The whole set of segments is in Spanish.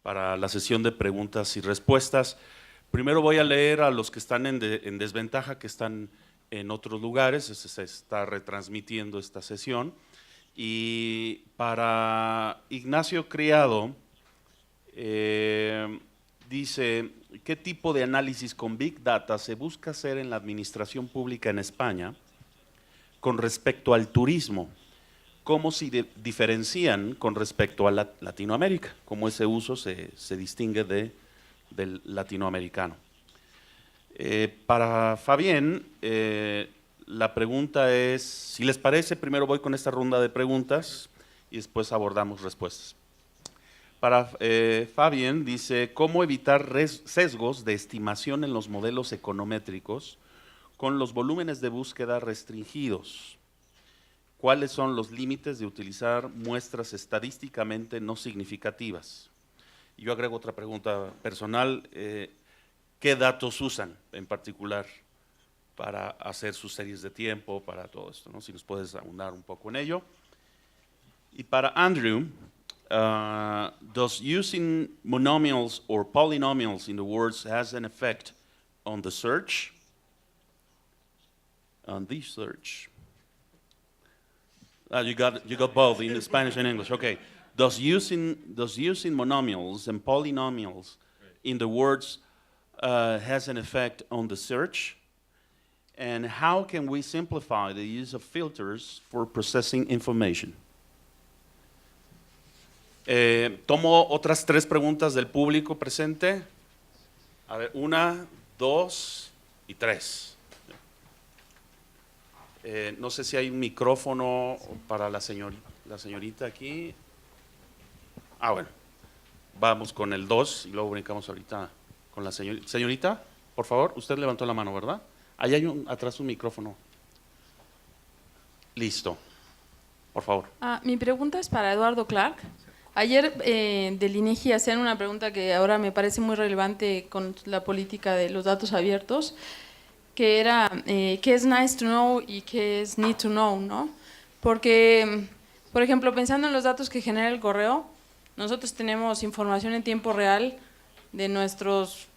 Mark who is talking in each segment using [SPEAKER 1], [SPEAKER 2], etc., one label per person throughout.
[SPEAKER 1] para la sesión de preguntas y respuestas. Primero voy a leer a los que están en desventaja, que están en otros lugares, se está retransmitiendo esta sesión. Y para Ignacio Criado, dice, ¿qué tipo de análisis con Big Data se busca hacer en la administración pública en España con respecto al turismo? ¿Cómo se diferencian con respecto a Latinoamérica? ¿Cómo ese uso se distingue del latinoamericano? Para Fabián, la pregunta es, si les parece, primero voy con esta ronda de preguntas y después abordamos respuestas. Para Fabián dice, ¿cómo evitar sesgos de estimación en los modelos econométricos con los volúmenes de búsqueda restringidos? ¿Cuáles son los límites de utilizar muestras estadísticamente no significativas? Y yo agrego otra pregunta personal, ¿qué datos usan en particular para hacer sus series de tiempo, para todo esto, ¿no? Si nos puedes ahondar un poco en ello. Y para Andrew, does using monomials or polynomials in the words has an effect on the search? On the search. You got both in Spanish and English. Okay. Does using monomials and polynomials in the words has an effect on the search? And how can we simplify the use of filters for processing information? Tomo otras tres preguntas del público presente. A ver, 1, 2 y 3. No sé si hay un micrófono para la señorita aquí. Ah, bueno. Vamos con el 2 y luego brincamos ahorita con la señorita. Señorita, por favor, usted levantó la mano, ¿verdad? Ahí hay atrás un micrófono. Listo. Por favor.
[SPEAKER 2] Mi pregunta es para Eduardo Clark. Ayer del INEGI hacían una pregunta que ahora me parece muy relevante con la política de los datos abiertos, que era qué es nice to know y qué es need to know, ¿no? Porque, por ejemplo, pensando en los datos que genera el correo, nosotros tenemos información en tiempo real de nuestros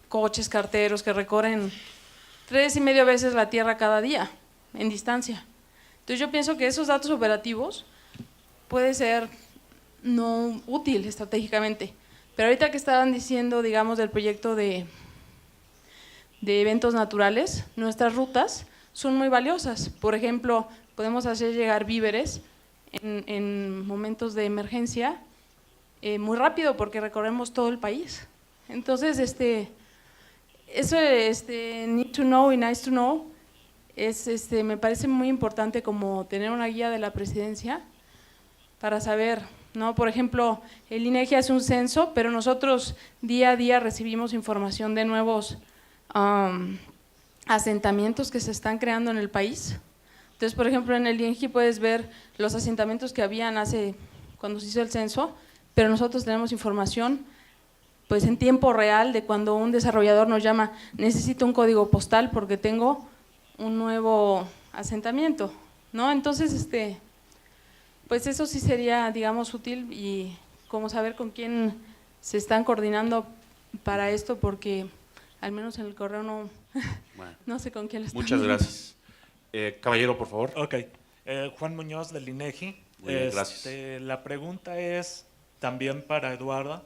[SPEAKER 2] coches carteros que recorren 3,5 veces la Tierra cada día, en distancia. Entonces yo pienso que esos datos operativos puede ser no útil estratégicamente, pero ahorita que estaban diciendo, digamos, del proyecto de eventos naturales, nuestras rutas son muy valiosas. Por ejemplo, podemos hacer llegar víveres en momentos de emergencia muy rápido porque recorremos todo el país. Entonces, eso need to know y nice to know me parece muy importante, como tener una guía de la presidencia para saber, ¿no? Por ejemplo, el INEGI hace un censo, pero nosotros día a día recibimos información de nuevos asentamientos que se están creando en el país. Entonces, por ejemplo, en el INEGI puedes ver los asentamientos que habían cuando se hizo el censo, pero nosotros tenemos información pues en tiempo real de cuando un desarrollador nos llama, necesito un código postal porque tengo un nuevo asentamiento, ¿no? Entonces, pues eso sí sería, digamos, útil, y como saber con quién se están coordinando para esto, porque al menos en el correo no, bueno, no sé con quién lo están.
[SPEAKER 1] Muchas gracias. Caballero, por favor.
[SPEAKER 3] Ok. Juan Muñoz del INEGI.
[SPEAKER 1] Muy bien, gracias.
[SPEAKER 3] La pregunta es también para Eduardo.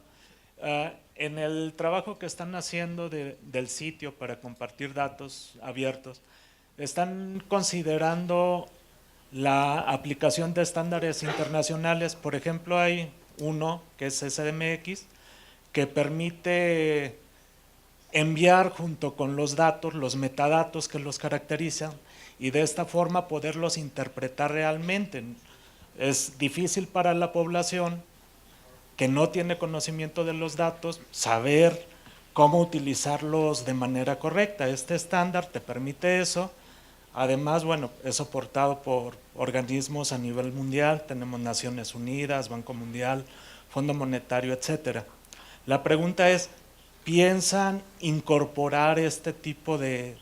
[SPEAKER 3] En el trabajo que están haciendo del sitio para compartir datos abiertos, ¿están considerando la aplicación de estándares internacionales? Por ejemplo, hay uno que es SDMX, que permite enviar junto con los datos, los metadatos que los caracterizan, y de esta forma poderlos interpretar realmente. Es difícil para la población que no tiene conocimiento de los datos saber cómo utilizarlos de manera correcta. Este estándar te permite eso. Además, bueno, es soportado por organismos a nivel mundial, tenemos Naciones Unidas, Banco Mundial, Fondo Monetario, etcétera. La pregunta es, ¿piensan incorporar este tipo de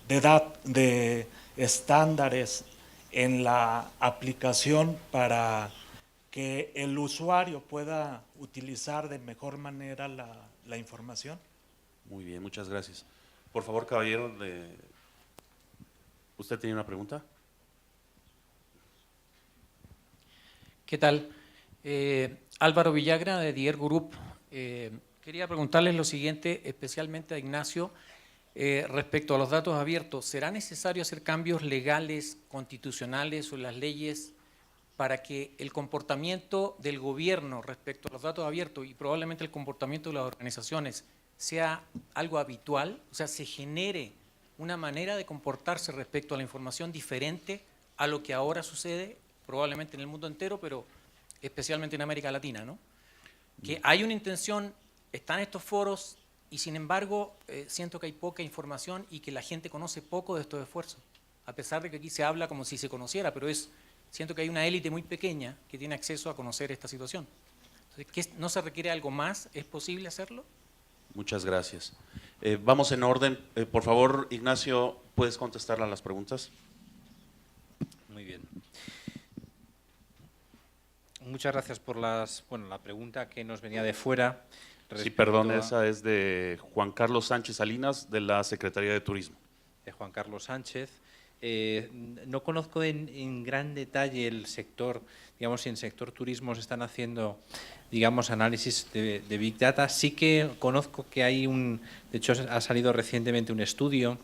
[SPEAKER 3] estándares en la aplicación para que el usuario pueda utilizar de mejor manera la información.
[SPEAKER 1] Muy bien, muchas gracias. Por favor, caballero, ¿usted tiene una pregunta?
[SPEAKER 4] ¿Qué tal? Álvaro Villagra, de Dier Group. Quería preguntarles lo siguiente, especialmente a Ignacio, respecto a los datos abiertos. ¿Será necesario hacer cambios legales, constitucionales o en las leyes para que el comportamiento del gobierno respecto a los datos abiertos y probablemente el comportamiento de las organizaciones sea algo habitual? O sea, se genere una manera de comportarse respecto a la información diferente a lo que ahora sucede probablemente en el mundo entero, pero especialmente en América Latina, ¿no? Que hay una intención, están estos foros y sin embargo siento que hay poca información y que la gente conoce poco de estos esfuerzos, a pesar de que aquí se habla como si se conociera, pero siento que hay una élite muy pequeña que tiene acceso a conocer esta situación. Entonces, ¿no se requiere algo más? ¿Es posible hacerlo?
[SPEAKER 1] Muchas gracias. Vamos en orden. Por favor, Ignacio, ¿puedes contestar a las preguntas?
[SPEAKER 5] Muy bien. Muchas gracias por la pregunta que nos venía de fuera.
[SPEAKER 1] Sí, perdón, esa es de Juan Carlos Sánchez Salinas, de la Secretaría de Turismo.
[SPEAKER 5] De Juan Carlos Sánchez. No conozco en gran detalle el sector, digamos, si en el sector turismo se están haciendo, digamos, análisis de Big Data. Sí que conozco que hay de hecho ha salido recientemente un estudio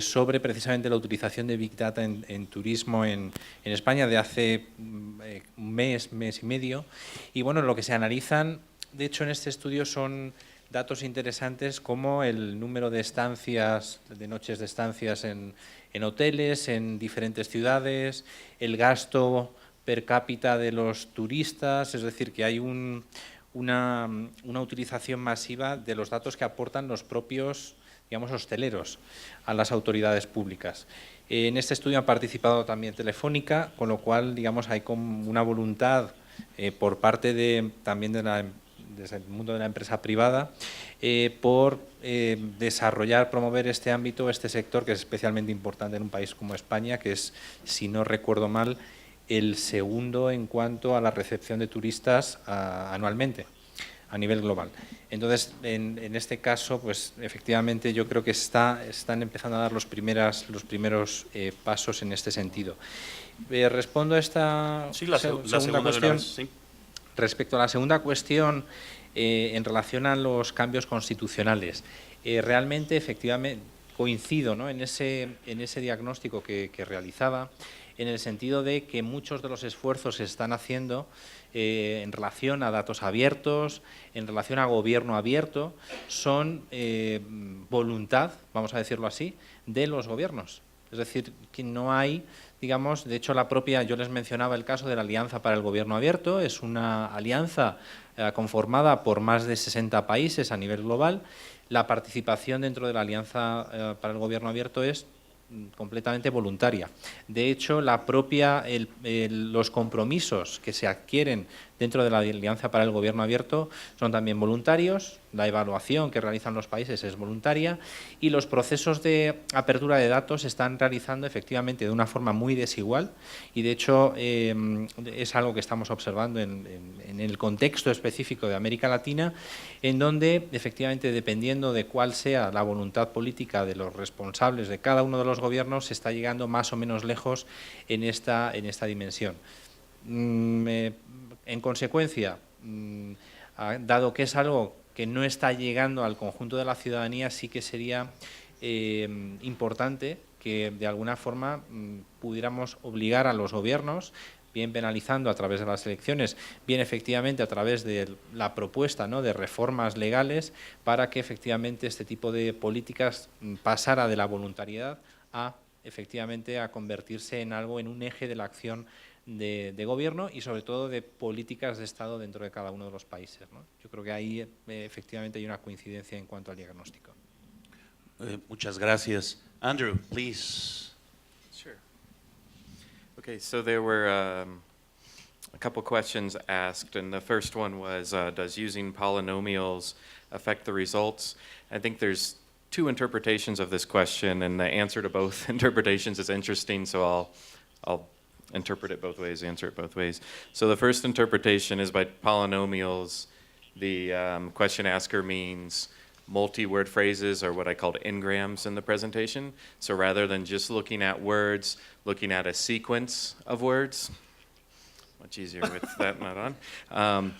[SPEAKER 5] sobre precisamente la utilización de Big Data en turismo en España de hace un mes y medio. Y bueno, lo que se analizan, de hecho, en este estudio son datos interesantes como el número de estancias, de noches de estancias en hoteles, en diferentes ciudades, el gasto per cápita de los turistas, es decir, que hay una utilización masiva de los datos que aportan los propios, digamos, hosteleros a las autoridades públicas. En este estudio ha participado también Telefónica, con lo cual, digamos, hay como una voluntad por parte también desde el mundo de la empresa privada por desarrollar, promover este ámbito, este sector que es especialmente importante en un país como España, que es, si no recuerdo mal, el segundo en cuanto a la recepción de turistas anualmente a nivel global. Entonces, en este caso, pues efectivamente yo creo que están empezando a dar los primeros pasos en este sentido. Respondo a esta segunda cuestión.
[SPEAKER 1] Sí.
[SPEAKER 5] Respecto a la segunda cuestión, en relación a los cambios constitucionales, realmente, efectivamente, coincido, ¿no?, en ese diagnóstico que realizaba, en el sentido de que muchos de los esfuerzos se están haciendo en relación a datos abiertos, en relación a gobierno abierto, son voluntad, vamos a decirlo así, de los gobiernos. Es decir, que no hay, digamos, de hecho yo les mencionaba el caso de la Alianza para el Gobierno Abierto, es una alianza conformada por más de 60 países a nivel global. La participación dentro de la Alianza para el Gobierno Abierto es completamente voluntaria. De hecho, los compromisos que se adquieren dentro de la Alianza para el Gobierno Abierto son también voluntarios, la evaluación que realizan los países es voluntaria y los procesos de apertura de datos se están realizando efectivamente de una forma muy desigual y de hecho es algo que estamos observando en el contexto específico de América Latina, en donde efectivamente dependiendo de cuál sea la voluntad política de los responsables de cada uno de los gobiernos se está llegando más o menos lejos en esta dimensión. En consecuencia, dado que es algo que no está llegando al conjunto de la ciudadanía, sí que sería importante que de alguna forma pudiéramos obligar a los gobiernos, bien penalizando a través de las elecciones, bien efectivamente a través de la propuesta, ¿no?, de reformas legales para que efectivamente este tipo de políticas pasara de la voluntariedad a efectivamente a convertirse en algo, en un eje de la acción de gobierno y sobre todo de políticas de Estado dentro de cada uno de los países, ¿no? Yo creo que ahí efectivamente hay una coincidencia en cuanto al diagnóstico.
[SPEAKER 1] Muchas gracias. Andrew, please.
[SPEAKER 6] Sure. Okay, so there were a couple questions asked, and the first one was, does using polynomials affect the results? I think there's two interpretations of this question, and the answer to both interpretations is interesting, so I'll interpret it both ways, answer it both ways. So the first interpretation is by polynomials. The question asker means multi-word phrases, or what I called n-grams in the presentation. So rather than just looking at words, looking at a sequence of words. Much easier with that not on.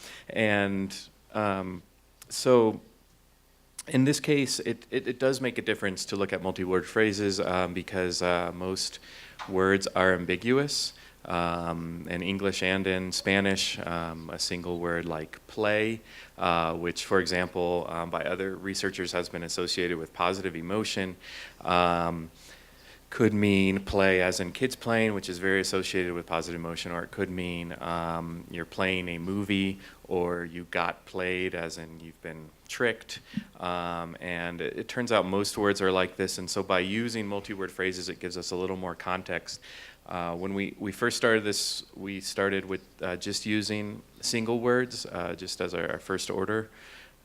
[SPEAKER 6] So in this case, it does make a difference to look at multi-word phrases because most words are ambiguous. In English and in Spanish, a single word like play, which, for example, by other researchers has been associated with positive emotion, could mean play as in kids playing, which is very associated with positive emotion, or it could mean you're playing a movie, or you got played as in you've been tricked. And it turns out most words are like this, and so by using multi-word phrases, it gives us a little more context. When we first started this, we started with just using single words, just as our first order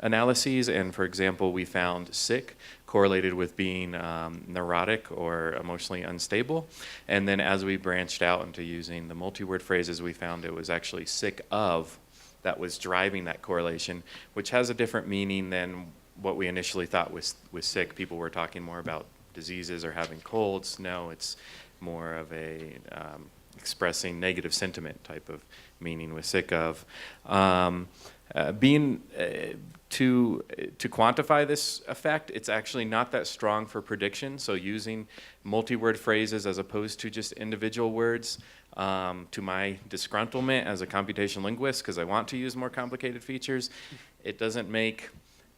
[SPEAKER 6] analyses. And for example, we found sick correlated with being neurotic or emotionally unstable. And then as we branched out into using the multi-word phrases, we found it was actually sick of that was driving that correlation, which has a different meaning than what we initially thought was sick. People were talking more about diseases or having colds. No, it's more of a expressing negative sentiment type of meaning with sick of. To quantify this effect, it's actually not that strong for prediction. So using multi-word phrases as opposed to just individual words, to my disgruntlement as a computation linguist, because I want to use more complicated features, it doesn't make,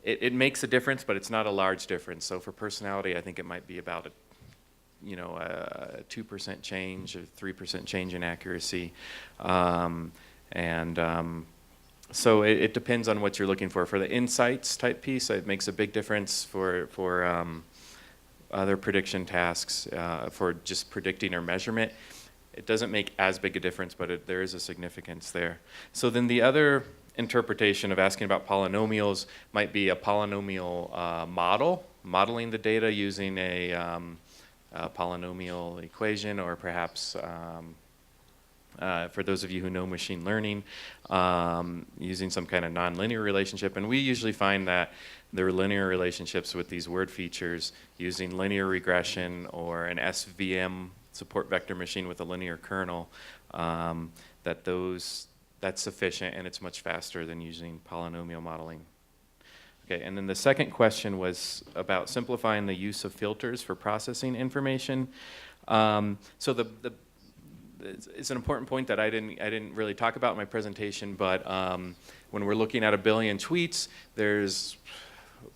[SPEAKER 6] it makes a difference, but it's not a large difference. So for personality, I think it might be about a 2% change or 3% change in accuracy. So it depends on what you're looking for. For the insights type piece, it makes a big difference for other prediction tasks, for just predicting or measurement. It doesn't make as big a difference, but there is a significance there. So then the other interpretation of asking about polynomials might be a polynomial model, modeling the data using a polynomial equation, or perhaps for those of you who know machine learning, using some kind of nonlinear relationship. And we usually find that there are linear relationships with these word features using linear regression or an SVM, support vector machine with a linear kernel, that's sufficient, and it's much faster than using polynomial modeling. Okay, and then the second question was about simplifying the use of filters for processing information. So it's an important point that I didn't really talk about in my presentation, but when we're looking at 1 billion tweets, there's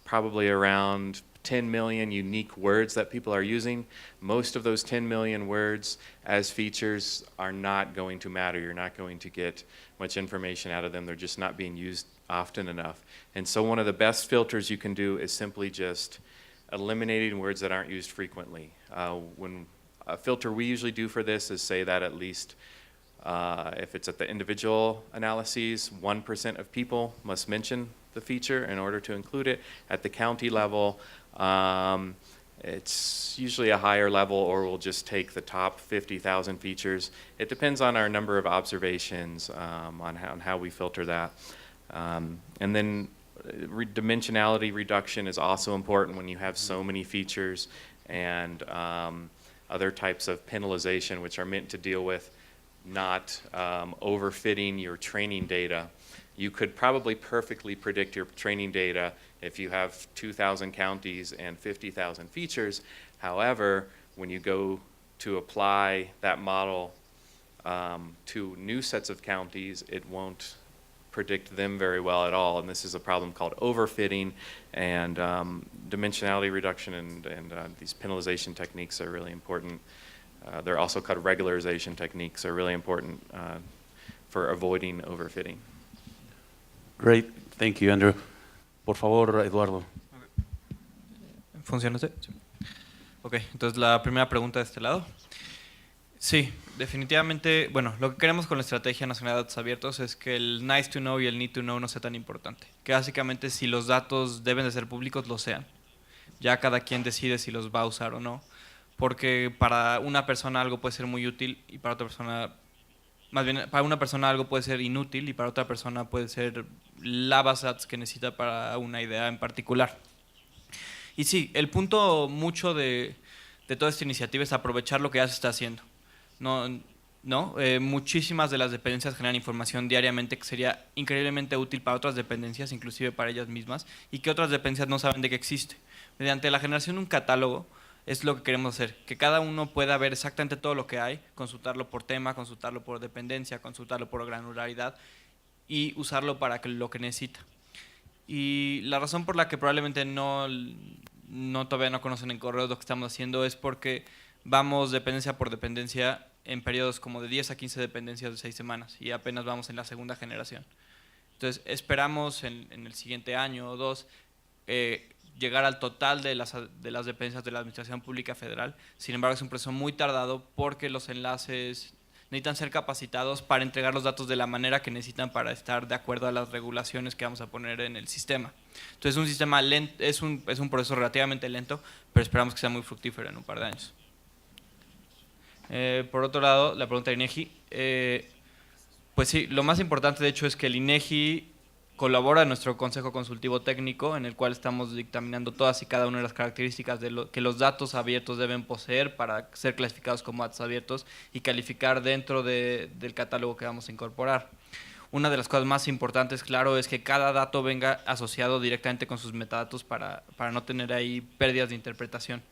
[SPEAKER 6] probably around 10 million unique words that people are using. Most of those 10 million words as features are not going to matter. You're not going to get much information out of them. They're just not being used often enough. And so one of the best filters you can do is simply just eliminating words that aren't used frequently. When a filter we usually do for this is say that at least if it's at the individual analyses, 1% of people must mention the feature in order to include it. At the county level, it's usually a higher level, or we'll just take the top 50,000 features. It depends on our number of observations, on how we filter that. And then dimensionality reduction is also important when you have so many features, and other types of penalization, which are meant to deal with not overfitting your training data. You could probably perfectly predict your training data if you have 2,000 counties and 50,000 features. However, when you go to apply that model to new sets of counties, it won't predict them very well at all. And this is a problem called overfitting, and dimensionality reduction and these penalization techniques are really important. They're also called regularization techniques, are really important for avoiding overfitting.
[SPEAKER 1] Great, thank you, Andrew. Por favor, Eduardo.
[SPEAKER 7] ¿Funciona usted? Sí. Ok, entonces la primera pregunta de este lado. Sí, definitivamente, bueno, lo que queremos con la Estrategia Nacional de Datos Abiertos es que el nice to know y el need to know no sea tan importante. Que básicamente si los datos deben de ser públicos, lo sean. Ya cada quien decide si los va a usar o no. porque para una persona algo puede ser muy útil y para otra persona, más bien para una persona algo puede ser inútil y para otra persona puede ser la base de datos que necesita para una idea en particular. Y sí, el punto mucho de toda esta iniciativa es aprovechar lo que ya se está haciendo. Muchísimas de las dependencias generan información diariamente que sería increíblemente útil para otras dependencias, inclusive para ellas mismas, y que otras dependencias no saben de que existe. Mediante la generación de un catálogo es lo que queremos hacer, que cada uno pueda ver exactamente todo lo que hay, consultarlo por tema, consultarlo por dependencia, consultarlo por granularidad y usarlo para lo que necesita. Y la razón por la que probablemente todavía no conocen en correo lo que estamos haciendo es porque vamos dependencia por dependencia en periodos como de 10 a 15 dependencias de 6 semanas y apenas vamos en la segunda generación. Entonces esperamos en el siguiente año o 2 llegar al total de las dependencias de la Administración Pública Federal. Sin embargo, es un proceso muy tardado porque los enlaces necesitan ser capacitados para entregar los datos de la manera que necesitan para estar de acuerdo a las regulaciones que vamos a poner en el sistema. Entonces, un sistema lento, es un proceso relativamente lento, pero esperamos que sea muy fructífero en un par de años. Por otro lado, la pregunta de INEGI, pues sí, lo más importante de hecho es que el INEGI colabora en nuestro Consejo Consultivo Técnico, en el cual estamos dictaminando todas y cada una de las características que los datos abiertos deben poseer para ser clasificados como datos abiertos y calificar dentro del catálogo que vamos a incorporar. Una de las cosas más importantes, claro, es que cada dato venga asociado directamente con sus metadatos para no tener ahí pérdidas de interpretación.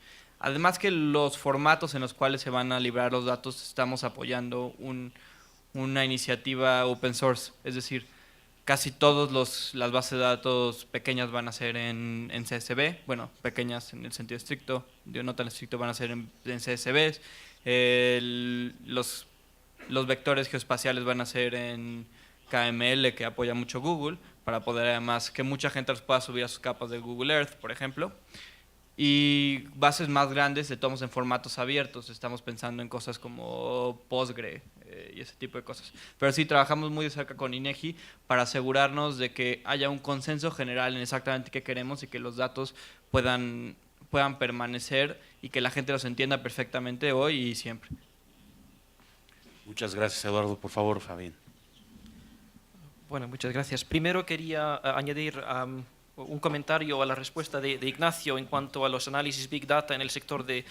[SPEAKER 7] Además que los formatos en los cuales se van a librar los datos, estamos apoyando una iniciativa open source, es decir, casi todas las bases de datos pequeñas van a ser en CSV, bueno, pequeñas en el sentido estricto, no tan estricto, van a ser en CSVs, los vectores geoespaciales van a ser en KML, que apoya mucho Google, para poder además que mucha gente los pueda subir a sus capas de Google Earth, por ejemplo. Y bases más grandes de tomos en formatos abiertos, estamos pensando en cosas como Postgre y ese tipo de cosas. Pero sí, trabajamos muy de cerca con INEGI para asegurarnos de que haya un consenso general en exactamente qué queremos y que los datos puedan permanecer y que la gente los entienda perfectamente hoy y siempre.
[SPEAKER 1] Muchas gracias, Eduardo. Por favor, Fabián.
[SPEAKER 8] Bueno, muchas gracias. Primero quería añadir un comentario a la respuesta de Ignacio en cuanto a los análisis Big Data en el sector de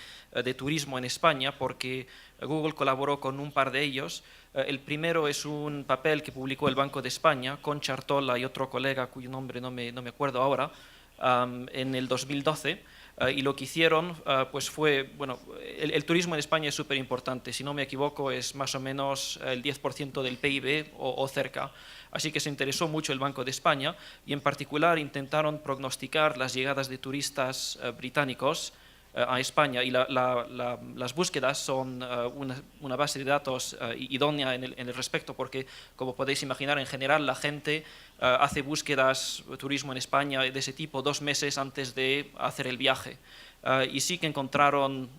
[SPEAKER 8] turismo en España, porque Google colaboró con un par de ellos. El primero es un papel que publicó el Banco de España con Chartola y otro colega cuyo nombre no me acuerdo ahora, en el 2012. Y lo que hicieron pues fue, bueno, el turismo en España es súper importante, si no me equivoco es más o menos el 10% del PIB o cerca, así que se interesó mucho el Banco de España y en particular intentaron prognosticar las llegadas de turistas británicos a España y las búsquedas son una base de datos idónea en el respecto porque, como podéis imaginar, en general la gente hace búsquedas turismo en España de ese tipo 2 meses antes de hacer el viaje. Y sí que encontraron,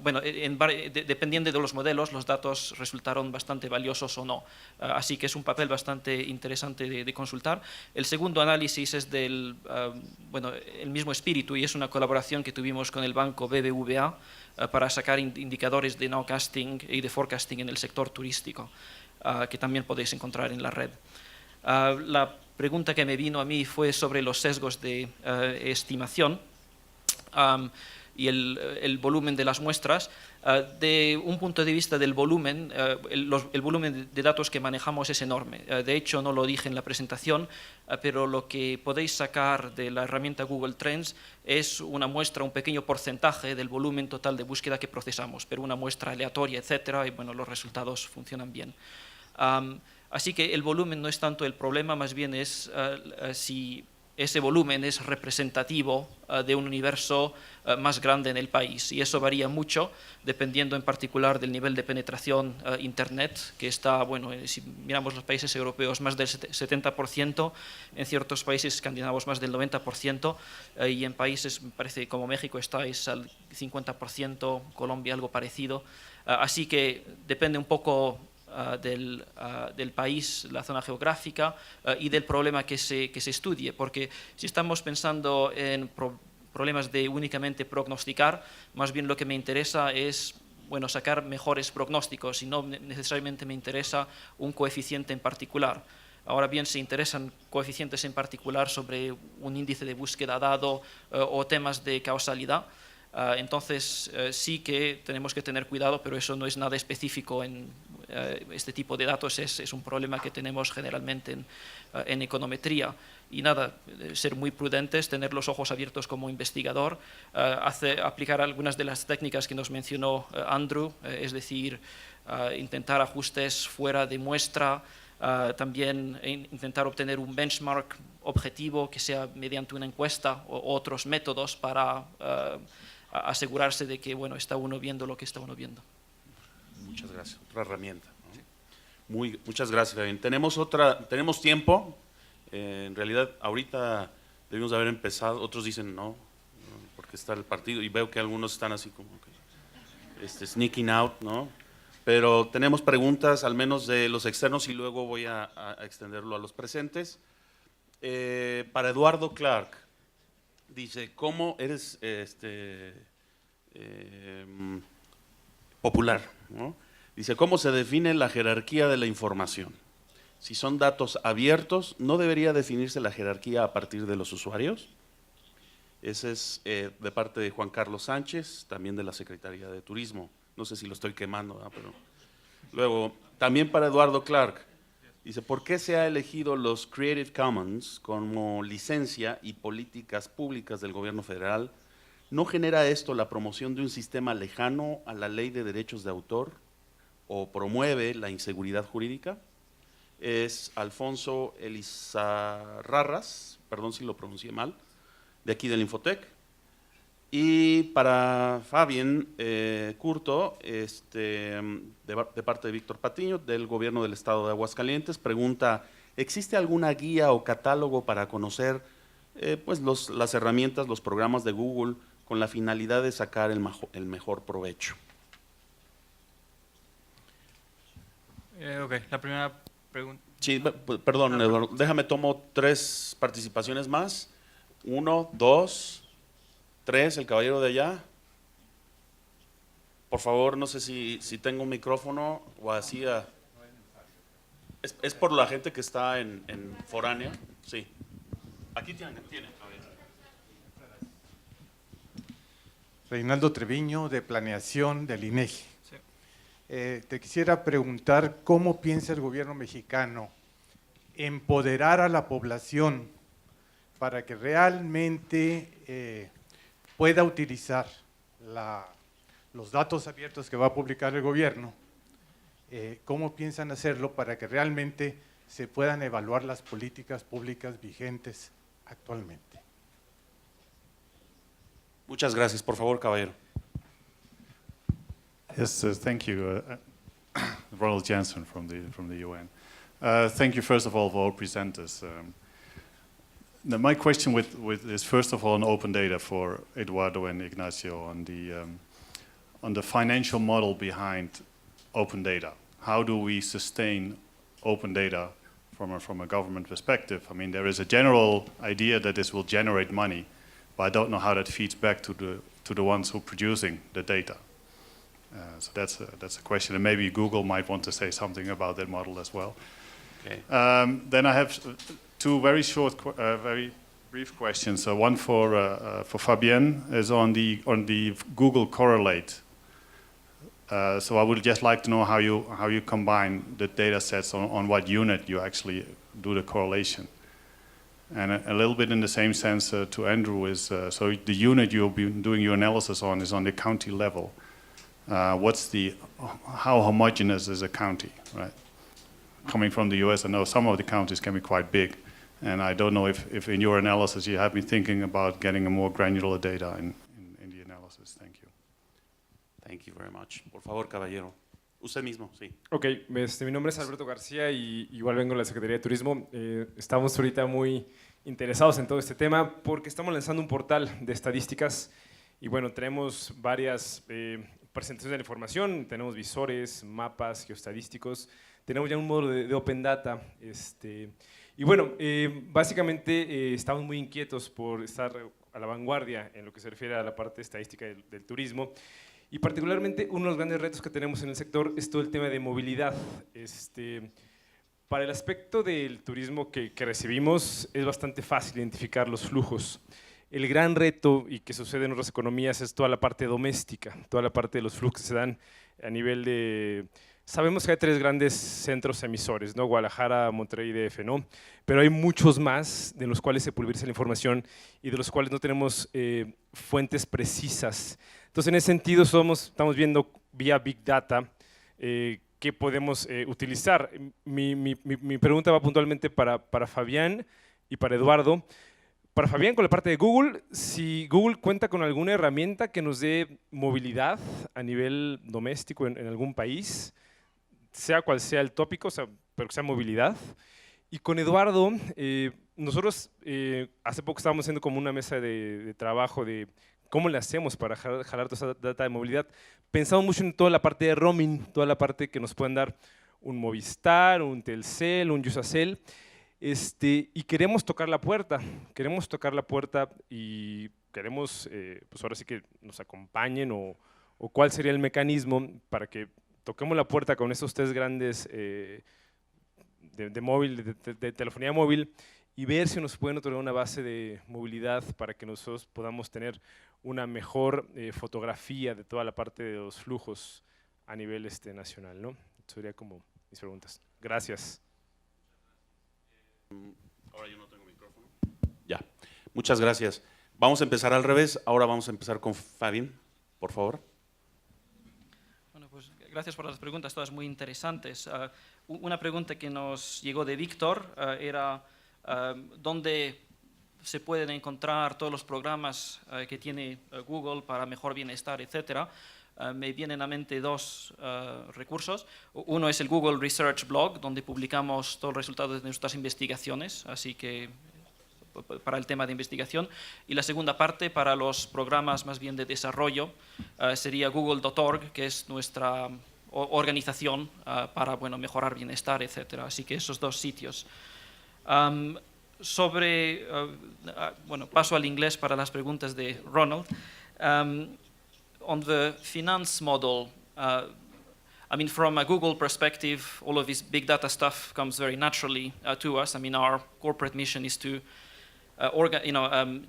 [SPEAKER 8] bueno, dependiendo de los modelos, los datos resultaron bastante valiosos o no. Así que es un papel bastante interesante de consultar. El segundo análisis es del bueno, el mismo espíritu y es una colaboración que tuvimos con el banco BBVA para sacar indicadores de nowcasting y de forecasting en el sector turístico, que también podéis encontrar en la red. La pregunta que me vino a mí fue sobre los sesgos de estimación. Y el volumen de las muestras. De un punto de vista del volumen, el volumen de datos que manejamos es enorme. De hecho, no lo dije en la presentación, pero lo que podéis sacar de la herramienta Google Trends es una muestra, un pequeño porcentaje del volumen total de búsqueda que procesamos, pero una muestra aleatoria, etcétera, y bueno, los resultados funcionan bien. Así que el volumen no es tanto el problema, más bien es si ese volumen es representativo de un universo más grande en el país y eso varía mucho dependiendo en particular del nivel de penetración Internet que está, bueno, si miramos los países europeos más del 70%, en ciertos países escandinavos más del 90% y en países, me parece, como México estáis al 50%, Colombia algo parecido, así que depende un poco del país, la zona geográfica y del problema que se estudie, porque si estamos pensando en problemas de únicamente prognosticar, más bien lo que me interesa es bueno, sacar mejores pronósticos y no necesariamente me interesa un coeficiente en particular. Ahora bien, se interesan coeficientes en particular sobre un índice de búsqueda dado o temas de causalidad. Entonces sí que tenemos que tener cuidado, pero eso no es nada específico en este tipo de datos, es un problema que tenemos generalmente en econometría. Y nada, ser muy prudentes, tener los ojos abiertos como investigador, aplicar algunas de las técnicas que nos mencionó Andrew, es decir, intentar ajustes fuera de muestra, también intentar obtener un benchmark objetivo que sea mediante una encuesta o otros métodos para asegurarse de que bueno, está uno viendo lo que está uno viendo.
[SPEAKER 1] Muchas gracias. Otra herramienta, ¿no? Muchas gracias, Fabián. Tenemos tiempo. En realidad, ahorita debimos haber empezado. Otros dicen no, porque está el partido. Y veo que algunos están así como que, sneaking out, ¿no? Pero tenemos preguntas, al menos de los externos, y luego voy a extenderlo a los presentes. Para Eduardo Clark, dice, ¿cómo eres popular, ¿no? Dice, ¿cómo se define la jerarquía de la información? Si son datos abiertos, ¿no debería definirse la jerarquía a partir de los usuarios? Ese es de parte de Juan Carlos Sánchez, también de la Secretaría de Turismo. No sé si lo estoy quemando, ¿no? Pero luego, también para Eduardo Clark, dice, ¿por qué se ha elegido los Creative Commons como licencia y políticas públicas del gobierno federal? ¿No genera esto la promoción de un sistema lejano a la ley de derechos de autor o promueve la inseguridad jurídica? Es Alfonso Elizarrarras, perdón si lo pronuncié mal, de aquí del Infotec. Y para Fabián Curto, de parte de Víctor Patiño, del Gobierno del Estado de Aguascalientes, pregunta, ¿existe alguna guía o catálogo para conocer pues las herramientas, los programas de Google con la finalidad de sacar el mejor provecho?
[SPEAKER 7] Ok, la primera pregunta.
[SPEAKER 1] Sí, perdón, Eduardo, déjame tomo 3 participaciones más. 1, 2, 3, el caballero de allá. Por favor, no sé si tengo un micrófono o así. ¿Es por la gente que está en foránea? Sí. Aquí tiene.
[SPEAKER 9] Reinaldo Treviño, de Planeación del INEGI. Sí. Te quisiera preguntar cómo piensa el gobierno mexicano empoderar a la población para que realmente pueda utilizar los datos abiertos que va a publicar el gobierno. ¿Cómo piensan hacerlo para que realmente se puedan evaluar las políticas públicas vigentes actualmente?
[SPEAKER 1] Muchas gracias. Por favor, caballero.
[SPEAKER 10] Yes, thank you. Ronald Jansen from the UN. Thank you, first of all, for all presenters. Now my question is first of all on open data for Eduardo and Ignacio on the financial model behind open data. How do we sustain open data from a government perspective? I mean, there is a general idea that this will generate money, but I don't know how that feeds back to the ones who are producing the data. So that's a question, and maybe Google might want to say something about that model as well.
[SPEAKER 1] Okay.
[SPEAKER 10] Then I have 2 very short, very brief questions. One for Fabienne is on the Google Correlate. So I would just like to know how you combine the data sets on what unit you actually do the correlation. And a little bit in the same sense to Andrew is, so the unit you'll be doing your analysis on is on the county level. How homogeneous is a county, right? Coming from the US, I know some of the counties can be quite big, and I don't know if in your analysis you have been thinking about getting a more granular data in the analysis. Thank you.
[SPEAKER 1] Thank you very much. Por favor, caballero. Usted mismo, sí.
[SPEAKER 11] Ok, mi nombre es Alberto García y igual vengo de la Secretaría de Turismo. Estamos ahorita muy interesados en todo este tema porque estamos lanzando un portal de estadísticas y bueno, tenemos varias presentaciones de la información, tenemos visores, mapas geoestadísticos, tenemos ya un módulo de Open Data. Y bueno, básicamente estamos muy inquietos por estar a la vanguardia en lo que se refiere a la parte estadística del turismo. Y particularmente uno de los grandes retos que tenemos en el sector es todo el tema de movilidad. Para el aspecto del turismo que recibimos es bastante fácil identificar los flujos. El gran reto, y que sucede en otras economías, es toda la parte doméstica, toda la parte de los flujos que se dan a nivel de... Sabemos que hay 3 grandes centros emisores, ¿no? Guadalajara, Monterrey y DF, ¿no? Pero hay muchos más de los cuales se pulveriza la información y de los cuales no tenemos fuentes precisas. Entonces, en ese sentido, estamos viendo vía Big Data qué podemos utilizar. Mi pregunta va puntualmente para Fabián y para Eduardo. Para Fabián, con la parte de Google, si Google cuenta con alguna herramienta que nos dé movilidad a nivel doméstico en algún país, sea cual sea el tópico, pero que sea movilidad. Y con Eduardo, nosotros hace poco estábamos haciendo como una mesa de trabajo de cómo le hacemos para jalar toda esa data de movilidad. Pensamos mucho en toda la parte de roaming, toda la parte que nos pueden dar un Movistar, un Telcel, un Yusacell, y queremos tocar la puerta y queremos, pues ahora sí que nos acompañen o cuál sería el mecanismo para que toquemos la puerta con esos 3 grandes de móvil, de telefonía móvil, y ver si nos pueden otorgar una base de movilidad para que nosotros podamos tener una mejor fotografía de toda la parte de los flujos a nivel nacional, ¿no? Eso sería como mis preguntas. Gracias.
[SPEAKER 1] Ahora yo no tengo micrófono. Ya, muchas gracias. Vamos a empezar al revés. Ahora vamos a empezar con Fabián, por favor.
[SPEAKER 8] Bueno, pues gracias por las preguntas, todas muy interesantes. Una pregunta que nos llegó de Víctor era dónde se pueden encontrar todos los programas que tiene Google para mejor bienestar, etcétera. Me vienen a mente 2 recursos. Uno es el Google Research Blog, donde publicamos todos los resultados de nuestras investigaciones, así que para el tema de investigación. Y la segunda parte, para los programas más bien de desarrollo, sería google.org, que es nuestra organización para mejorar bienestar, etcétera. Así que esos 2 sitios. Paso al inglés para las preguntas de Ronald. On the finance model, I mean, from a Google perspective, all of this big data stuff comes very naturally to us. I mean, our corporate mission is to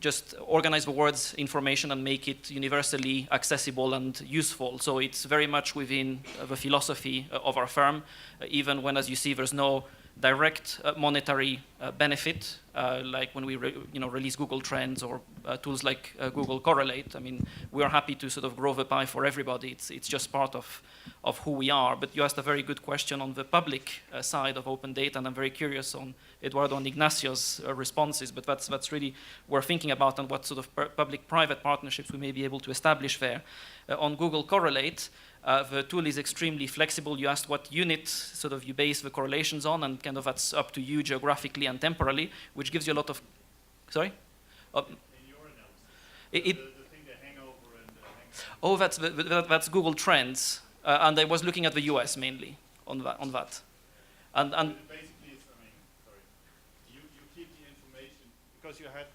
[SPEAKER 8] just organize the world's information and make it universally accessible and useful. So it's very much within the philosophy of our firm, even when, as you see, there's no direct monetary benefit, like when we release Google Trends or tools like Google Correlate. I mean, we are happy to sort of grow the pie for everybody. It's just part of who we are. But you asked a very good question on the public side of open data, and I'm very curious on Eduardo and Ignacio's responses. But that's really we're thinking about and what sort of public-private partnerships we may be able to establish there. On Google Correlate, the tool is extremely flexible. You asked what unit sort of you base the correlations on, and kind of that's up to you geographically and temporally, which gives you a lot of. Sorry?
[SPEAKER 10] In your analysis, the thing, the hangover and the
[SPEAKER 8] that's Google Trends, and I was looking at the US mainly on that. And
[SPEAKER 10] basically, it's, sorry, you keep the information because you had.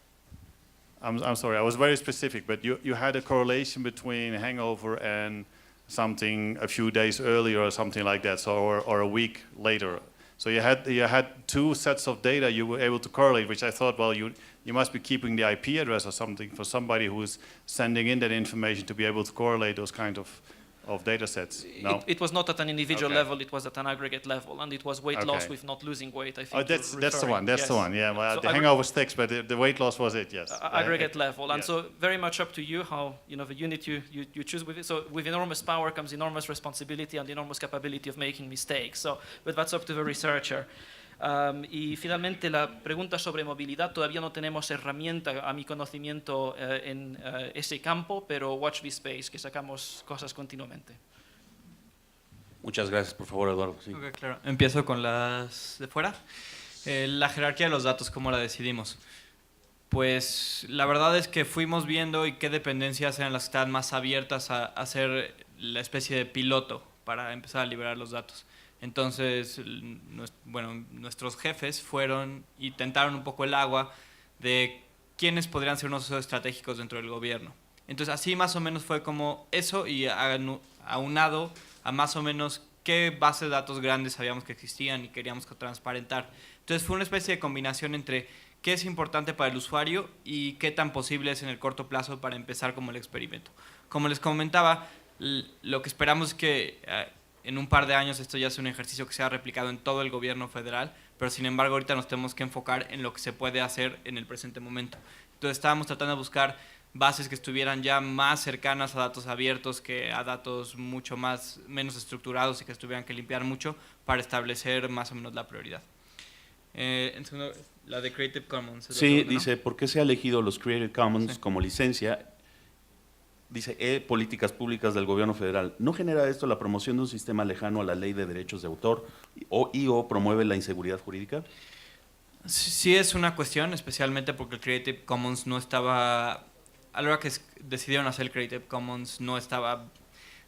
[SPEAKER 10] I'm sorry, I was very specific, but you had a correlation between hangover and something a few days earlier or something like that, so or a week later. So you had 2 sets of data you were able to correlate, which I thought, well, you must be keeping the IP address or something for somebody who is sending in that information to be able to correlate those kind of data sets. No?
[SPEAKER 8] It was not at an individual level, it was at an aggregate level, and it was weight loss with not losing weight, I think.
[SPEAKER 10] Oh, that's the one, that's the one, yeah. Well, so the hangover sticks, but the weight loss was it, yes.
[SPEAKER 8] Aggregate level, and so very much up to you how, the unit you choose with it. So with enormous power comes enormous responsibility and enormous capability of making mistakes. So, but that's up to the researcher. Y finalmente la pregunta sobre movilidad, todavía no tenemos herramienta a mi conocimiento en ese campo, pero watch this space, que sacamos cosas continuamente.
[SPEAKER 1] Muchas gracias, por favor, Eduardo. Sí.
[SPEAKER 7] Okay, claro. Empiezo con las de fuera. La jerarquía de los datos, ¿cómo la decidimos? Pues la verdad es que fuimos viendo y qué dependencias eran las que estaban más abiertas a hacer la especie de piloto para empezar a liberar los datos. Entonces, nuestros jefes fueron y tentaron un poco el agua de quiénes podrían ser unos socios estratégicos dentro del gobierno. Entonces así más o menos fue como eso, y aunado a más o menos qué base de datos grandes sabíamos que existían y queríamos transparentar. Entonces fue una especie de combinación entre qué es importante para el usuario y qué tan posible es en el corto plazo para empezar como el experimento. Como les comentaba, lo que esperamos es que en un par de años esto ya sea un ejercicio que sea replicado en todo el gobierno federal, pero sin embargo ahorita nos tenemos que enfocar en lo que se puede hacer en el presente momento. Entonces estábamos tratando de buscar bases que estuvieran ya más cercanas a datos abiertos que a datos mucho menos estructurados y que tuvieran que limpiar mucho para establecer más o menos la prioridad. En segundo, la de Creative Commons.
[SPEAKER 1] Sí, dice, ¿por qué se ha elegido los Creative Commons como licencia? Dice, políticas públicas del gobierno federal. ¿No genera esto la promoción de un sistema lejano a la ley de derechos de autor o promueve la inseguridad jurídica?
[SPEAKER 7] Sí es una cuestión, especialmente porque el Creative Commons no estaba, a la hora que decidieron hacer el Creative Commons no estaba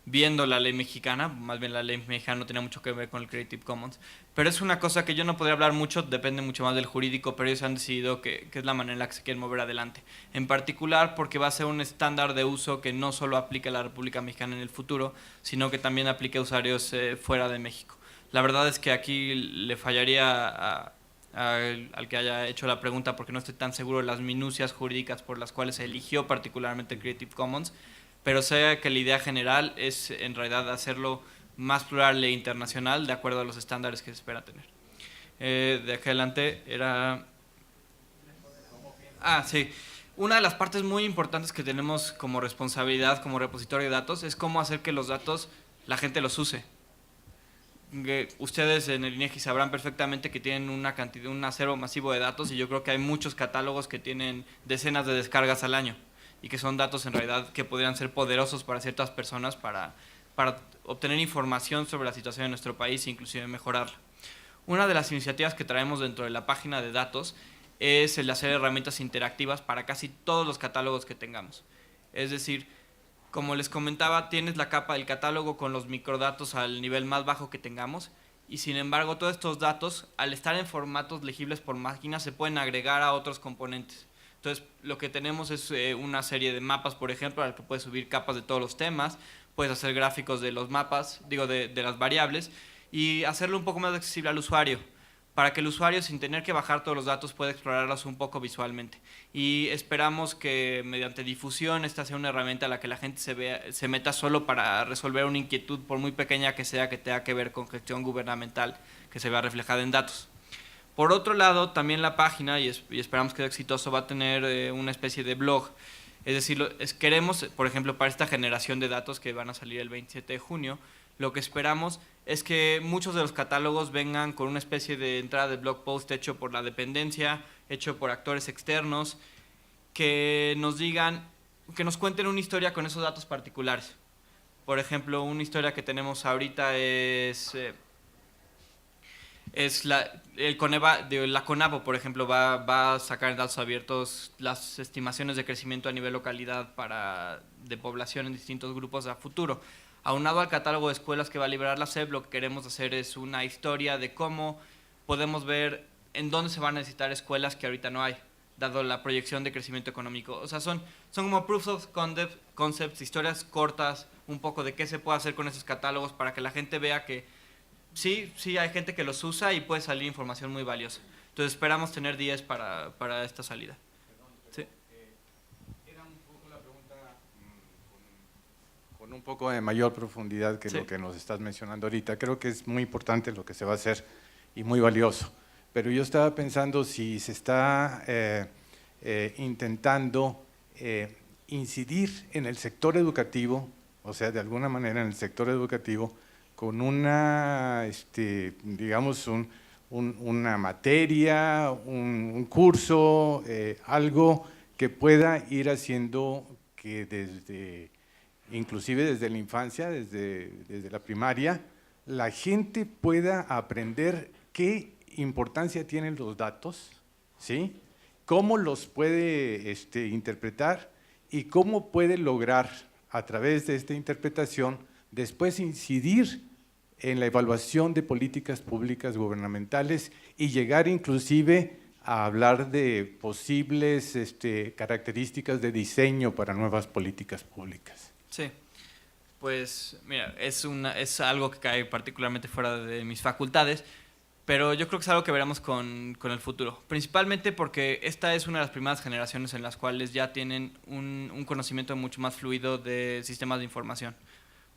[SPEAKER 7] viendo la ley mexicana, más bien la ley mexicana no tenía mucho que ver con el Creative Commons, pero es una cosa que yo no podría hablar mucho, depende mucho más del jurídico, pero ellos han decidido que es la manera en la que se quieren mover adelante, en particular porque va a ser un estándar de uso que no solo aplica a la República Mexicana en el futuro, sino que también aplica a usuarios fuera de México. La verdad es que aquí le fallaría al que haya hecho la pregunta porque no estoy tan seguro de las minucias jurídicas por las cuales se eligió particularmente el Creative Commons, pero sé que la idea general es en realidad hacerlo más plural e internacional de acuerdo a los estándares que se espera tener. De aquí adelante era... sí. Una de las partes muy importantes que tenemos como responsabilidad como repositorio de datos es cómo hacer que los datos la gente los use. Ustedes en el INEGI sabrán perfectamente que tienen un acervo masivo de datos y yo creo que hay muchos catálogos que tienen decenas de descargas al año y que son datos en realidad que podrían ser poderosos para ciertas personas para obtener información sobre la situación de nuestro país e inclusive mejorarla. Una de las iniciativas que traemos dentro de la página de datos es el hacer herramientas interactivas para casi todos los catálogos que tengamos. Es decir, como les comentaba, tienes la capa del catálogo con los microdatos al nivel más bajo que tengamos y sin embargo todos estos datos, al estar en formatos legibles por máquina, se pueden agregar a otros componentes. Entonces, lo que tenemos es una serie de mapas, por ejemplo, al que puedes subir capas de todos los temas, puedes hacer gráficos de los mapas, de las variables, y hacerlo un poco más accesible al usuario, para que el usuario, sin tener que bajar todos los datos, pueda explorarlos un poco visualmente. Y esperamos que mediante difusión esta sea una herramienta a la que la gente se meta solo para resolver una inquietud, por muy pequeña que sea, que tenga que ver con gestión gubernamental, que se vea reflejada en datos. Por otro lado, también la página, y esperamos que sea exitoso, va a tener una especie de blog. Es decir, queremos, por ejemplo, para esta generación de datos que van a salir el 27 de junio, lo que esperamos es que muchos de los catálogos vengan con una especie de entrada de blog post hecho por la dependencia, hecho por actores externos, que nos digan, que nos cuenten una historia con esos datos particulares. Por ejemplo, una historia que tenemos ahorita es la CONAVO, por ejemplo, va a sacar en datos abiertos las estimaciones de crecimiento a nivel localidad de población en distintos grupos a futuro. Aunado al catálogo de escuelas que va a liberar la SEP, lo que queremos hacer es una historia de cómo podemos ver en dónde se van a necesitar escuelas que ahorita no hay, dado la proyección de crecimiento económico. O sea, son como proofs of concepts, historias cortas, un poco de qué se puede hacer con esos catálogos para que la gente vea que sí hay gente que los usa y puede salir información muy valiosa. Entonces esperamos tener 10 para esta salida. Sí.
[SPEAKER 9] Era un poco la pregunta con un poco de mayor profundidad que lo que nos estás mencionando ahorita. Creo que es muy importante lo que se va a hacer y muy valioso. Pero yo estaba pensando si se está intentando incidir en el sector educativo, o sea, de alguna manera en el sector educativo, con una, digamos, una materia, un curso, algo que pueda ir haciendo que inclusive desde la infancia, desde la primaria, la gente pueda aprender qué importancia tienen los datos, ¿sí? Cómo los puede interpretar y cómo puede lograr a través de esta interpretación después incidir en la evaluación de políticas públicas gubernamentales y llegar inclusive a hablar de posibles características de diseño para nuevas políticas públicas.
[SPEAKER 7] Sí, pues mira, es algo que cae particularmente fuera de mis facultades, pero yo creo que es algo que veremos con el futuro, principalmente porque esta es una de las primeras generaciones en las cuales ya tienen un conocimiento mucho más fluido de sistemas de información.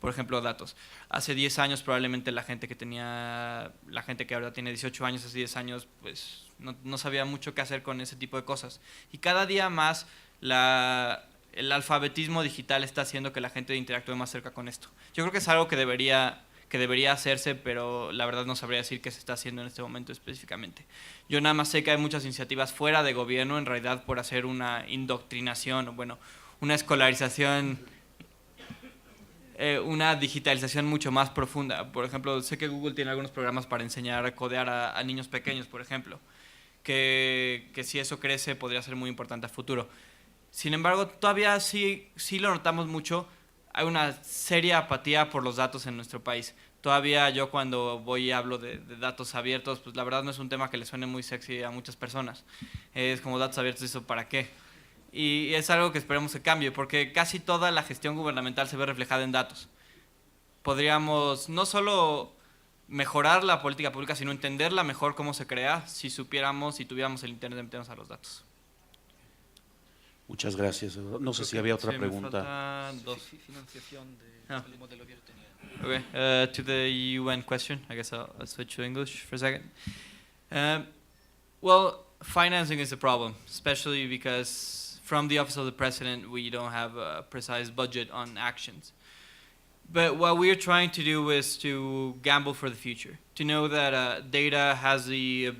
[SPEAKER 7] Por ejemplo, datos. Hace 10 años probablemente la gente que ahora tiene 18 años, hace 10 años, pues no sabía mucho qué hacer con ese tipo de cosas. Y cada día más el alfabetismo digital está haciendo que la gente interactúe más cerca con esto. Yo creo que es algo que debería hacerse, pero la verdad no sabría decir qué se está haciendo en este momento específicamente. Yo nada más sé que hay muchas iniciativas fuera de gobierno, en realidad, por hacer una indoctrinación, bueno, una escolarización, una digitalización mucho más profunda. Por ejemplo, sé que Google tiene algunos programas para enseñar a codear a niños pequeños, por ejemplo, que si eso crece podría ser muy importante a futuro. Sin embargo, todavía sí lo notamos mucho. Hay una seria apatía por los datos en nuestro país. Todavía yo cuando voy y hablo de datos abiertos, pues la verdad no es un tema que le suene muy sexy a muchas personas. Es como datos abiertos, ¿eso para qué? Y es algo que esperemos que cambie, porque casi toda la gestión gubernamental se ve reflejada en datos. Podríamos no solo mejorar la política pública, sino entenderla mejor cómo se crea si supiéramos, si tuviéramos el internet de meternos a los datos.
[SPEAKER 1] Muchas gracias. No sé si había otra pregunta.
[SPEAKER 7] Me faltan dos. Financiación del modelo abierto. Okay, to the UN question, I guess I'll switch to English for a second. Well, financing is a problem, especially because from the Office of the President, we don't have a precise budget on actions. But what we're trying to do is to gamble for the future, to know that data has the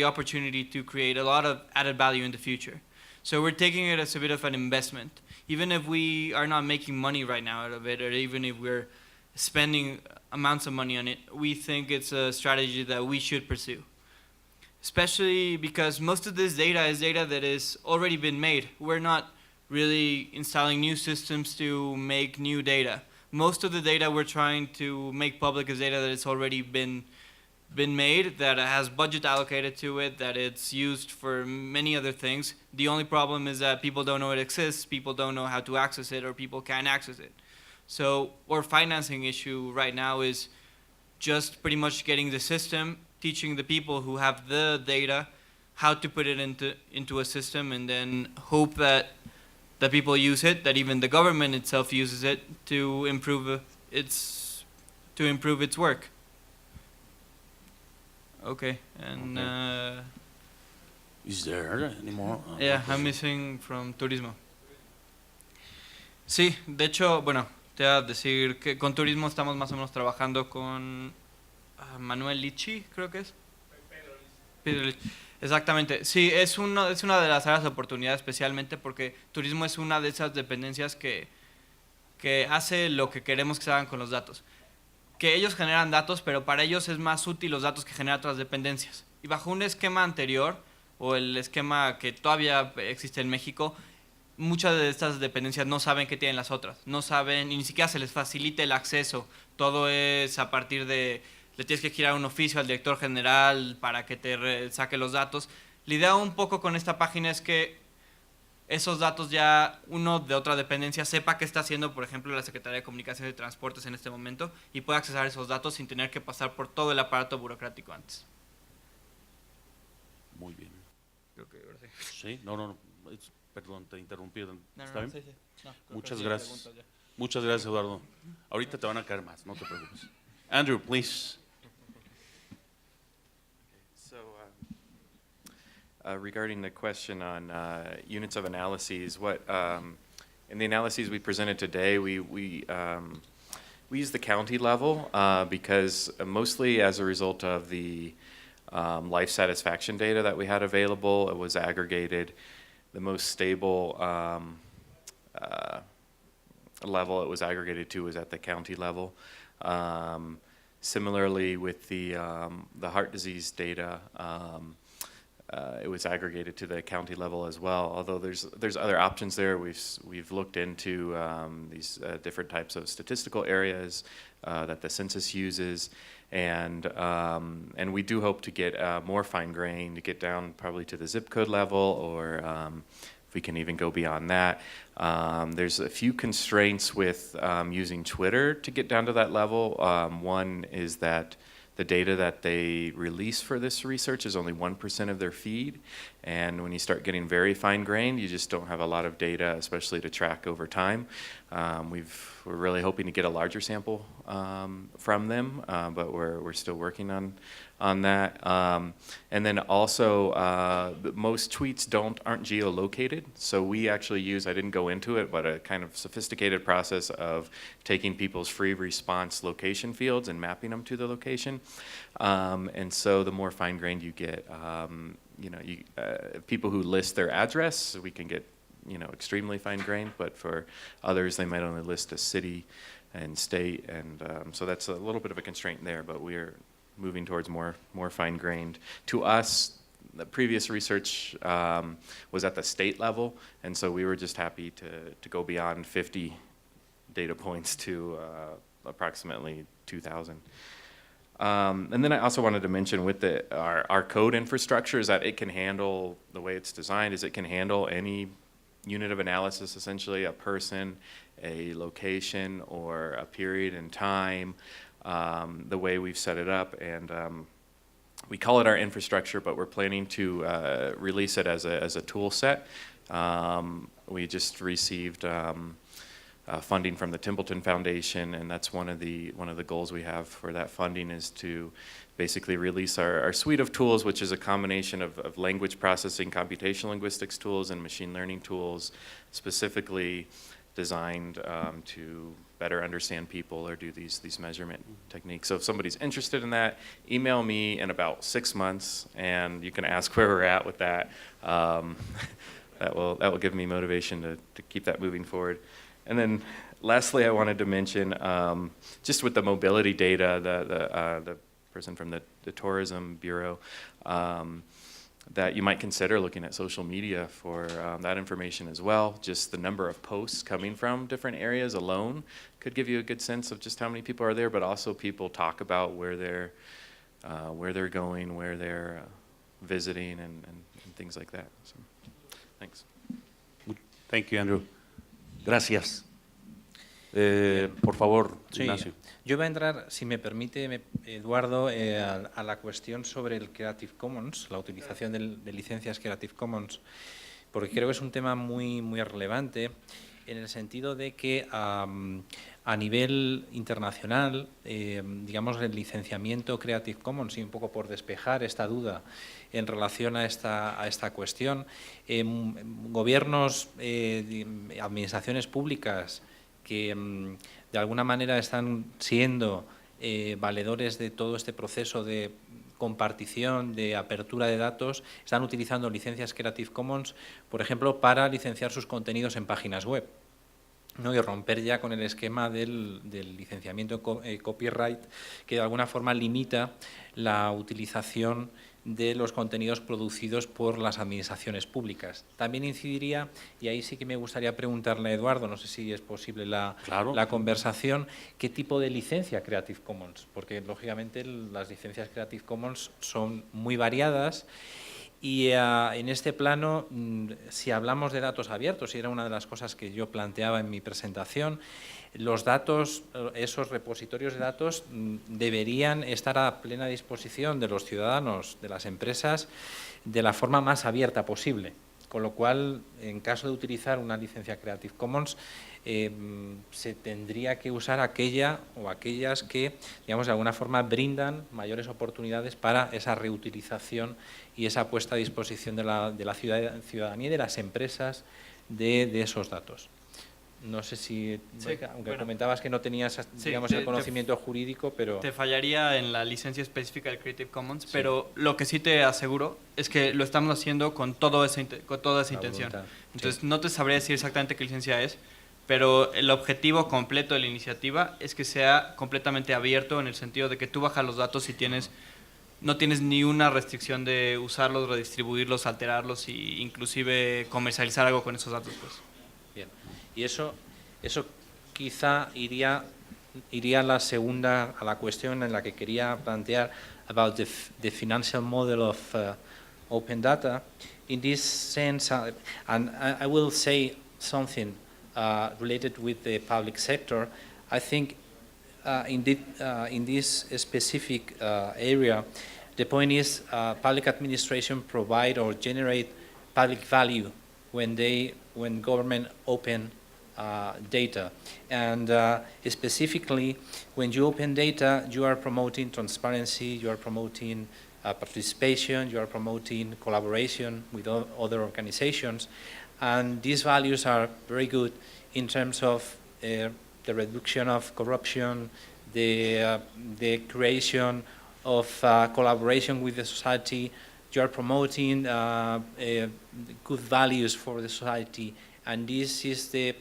[SPEAKER 7] opportunity to create a lot of added value in the future. So we're taking it as a bit of an investment. Even if we are not making money right now out of it, or even if we're spending amounts of money on it, we think it's a strategy that we should pursue. Especially because most of this data is data that has already been made. We're not really installing new systems to make new data. Most of the data we're trying to make public is data that has already been made, that has budget allocated to it, that it's used for many other things. The only problem is that people don't know it exists, people don't know how to access it, or people can't access it. So our financing issue right now is just pretty much getting the system, teaching the people who have the data how to put it into a system, and then hope that the people use it, that even the government itself uses it to improve its work. Okay, and
[SPEAKER 1] Is there any more?
[SPEAKER 7] Yeah, I'm missing from turismo. Sí, de hecho, bueno, te voy a decir que con turismo estamos más o menos trabajando con Manuel Lichi, creo que es. Pedro Lichi. Exactamente, sí, es una de las áreas de oportunidad, especialmente porque turismo es una de esas dependencias que hace lo que queremos que se hagan con los datos. Que ellos generan datos, pero para ellos es más útil los datos que generan otras dependencias. Y bajo un esquema anterior, o el esquema que todavía existe en México, muchas de estas dependencias no saben qué tienen las otras, no saben, y ni siquiera se les facilita el acceso. Todo es a partir de, le tienes que girar un oficio al director general para que te saque los datos. La idea un poco con esta página es que esos datos ya uno de otra dependencia sepa qué está haciendo, por ejemplo, la Secretaría de Comunicaciones y Transportes en este momento, y pueda accesar esos datos sin tener que pasar por todo el aparato burocrático antes.
[SPEAKER 1] Muy bien.
[SPEAKER 7] Creo que ahora sí.
[SPEAKER 1] Sí, no. Perdón, te interrumpí. ¿Está bien?
[SPEAKER 7] Sí. No,
[SPEAKER 1] Muchas gracias. Muchas gracias, Eduardo. Ahorita te van a caer más, no te preocupes. Andrew, please.
[SPEAKER 6] Regarding the question on units of analyses, in the analyses we presented today, we use the county level because mostly as a result of the life satisfaction data that we had available, it was aggregated. The most stable level it was aggregated to was at the county level. Similarly, with the heart disease data, it was aggregated to the county level as well. Although there's other options there. We've looked into these different types of statistical areas that the census uses, and we do hope to get more fine-grained, to get down probably to the zip code level, or if we can even go beyond that. There's a few constraints with using Twitter to get down to that level. One is that the data that they release for this research is only 1% of their feed, and when you start getting very fine-grained, you just don't have a lot of data, especially to track over time. We're really hoping to get a larger sample from them, but we're still working on that. And then also, most tweets aren't geolocated, so we actually use, I didn't go into it, but a kind of sophisticated process of taking people's free response location fields and mapping them to the location. And so the more fine-grained you get, people who list their address, we can get extremely fine-grained, but for others, they might only list a city and state, and so that's a little bit of a constraint there, but we're moving towards more fine-grained. To us, the previous research was at the state level, and so we were just happy to go beyond 50 data points to approximately 2,000. And then I also wanted to mention with our code infrastructure is that it can handle, the way it's designed is it can handle any unit of analysis, essentially a person, a location, or a period in time, the way we've set it up. And we call it our infrastructure, but we're planning to release it as a tool set. We just received funding from the Templeton Foundation, and that's one of the goals we have for that funding is to basically release our suite of tools, which is a combination of language processing, computational linguistics tools, and machine learning tools, specifically designed to better understand people or do these measurement techniques. So if somebody's interested in that, email me in about 6 months, and you can ask where we're at with that. That will give me motivation to keep that moving forward. And then lastly, I wanted to mention, just with the mobility data, the person from the Tourism Bureau, that you might consider looking at social media for that information as well. Just the number of posts coming from different areas alone could give you a good sense of just how many people are there, but also people talk about where they're going, where they're visiting, and things like that. So, thanks.
[SPEAKER 1] Thank you, Andrew. Gracias. Por favor, Ignacio.
[SPEAKER 5] Sí, yo voy a entrar, si me permite, Eduardo, a la cuestión sobre el Creative Commons, la utilización de licencias Creative Commons, porque creo que es un tema muy relevante en el sentido de que a nivel internacional, digamos, el licenciamiento Creative Commons, y un poco por despejar esta duda en relación a esta cuestión, gobiernos, administraciones públicas que de alguna manera están siendo valedores de todo este proceso de compartición, de apertura de datos, están utilizando licencias Creative Commons, por ejemplo, para licenciar sus contenidos en páginas web, ¿no? Y romper ya con el esquema del licenciamiento copyright, que de alguna forma limita la utilización de los contenidos producidos por las administraciones públicas. También incidiría, y ahí sí que me gustaría preguntarle a Eduardo, no sé si es posible la conversación, ¿qué tipo de licencia Creative Commons? Porque lógicamente las licencias Creative Commons son muy variadas y en este plano, si hablamos de datos abiertos, y era una de las cosas que yo planteaba en mi presentación, los datos, esos repositorios de datos deberían estar a plena disposición de los ciudadanos, de las empresas, de la forma más abierta posible. Con lo cual, en caso de utilizar una licencia Creative Commons, se tendría que usar aquella o aquellas que, digamos, de alguna forma brindan mayores oportunidades para esa reutilización y esa puesta a disposición de la ciudadanía y de las empresas de esos datos. No sé si,
[SPEAKER 7] sí,
[SPEAKER 5] aunque comentabas que no tenías, digamos, el conocimiento jurídico, pero...
[SPEAKER 7] Te fallaría en la licencia específica del Creative Commons, sí. Pero lo que sí te aseguro es que lo estamos haciendo con toda esa intención.
[SPEAKER 5] Voluntad.
[SPEAKER 7] Entonces,
[SPEAKER 5] sí.
[SPEAKER 7] No te sabría decir exactamente qué licencia es, pero el objetivo completo de la iniciativa es que sea completamente abierto en el sentido de que tú bajas los datos y tienes no tienes ni una restricción de usarlos, redistribuirlos, alterarlos e inclusive comercializar algo con esos datos, pues.
[SPEAKER 5] Bien. Y eso quizá iría a la segunda, a la cuestión en la que quería plantear about the financial model of open data. In this sense, and I will say something related with the public sector. I think in this specific area, the point is public administration provide or generate public value when government open data, and specifically when you open data, you are promoting transparency, you are promoting participation, you are promoting collaboration with other organizations, and these values are very good in terms of the reduction of corruption, the creation of collaboration with the society. You are promoting good values for the society, and this is the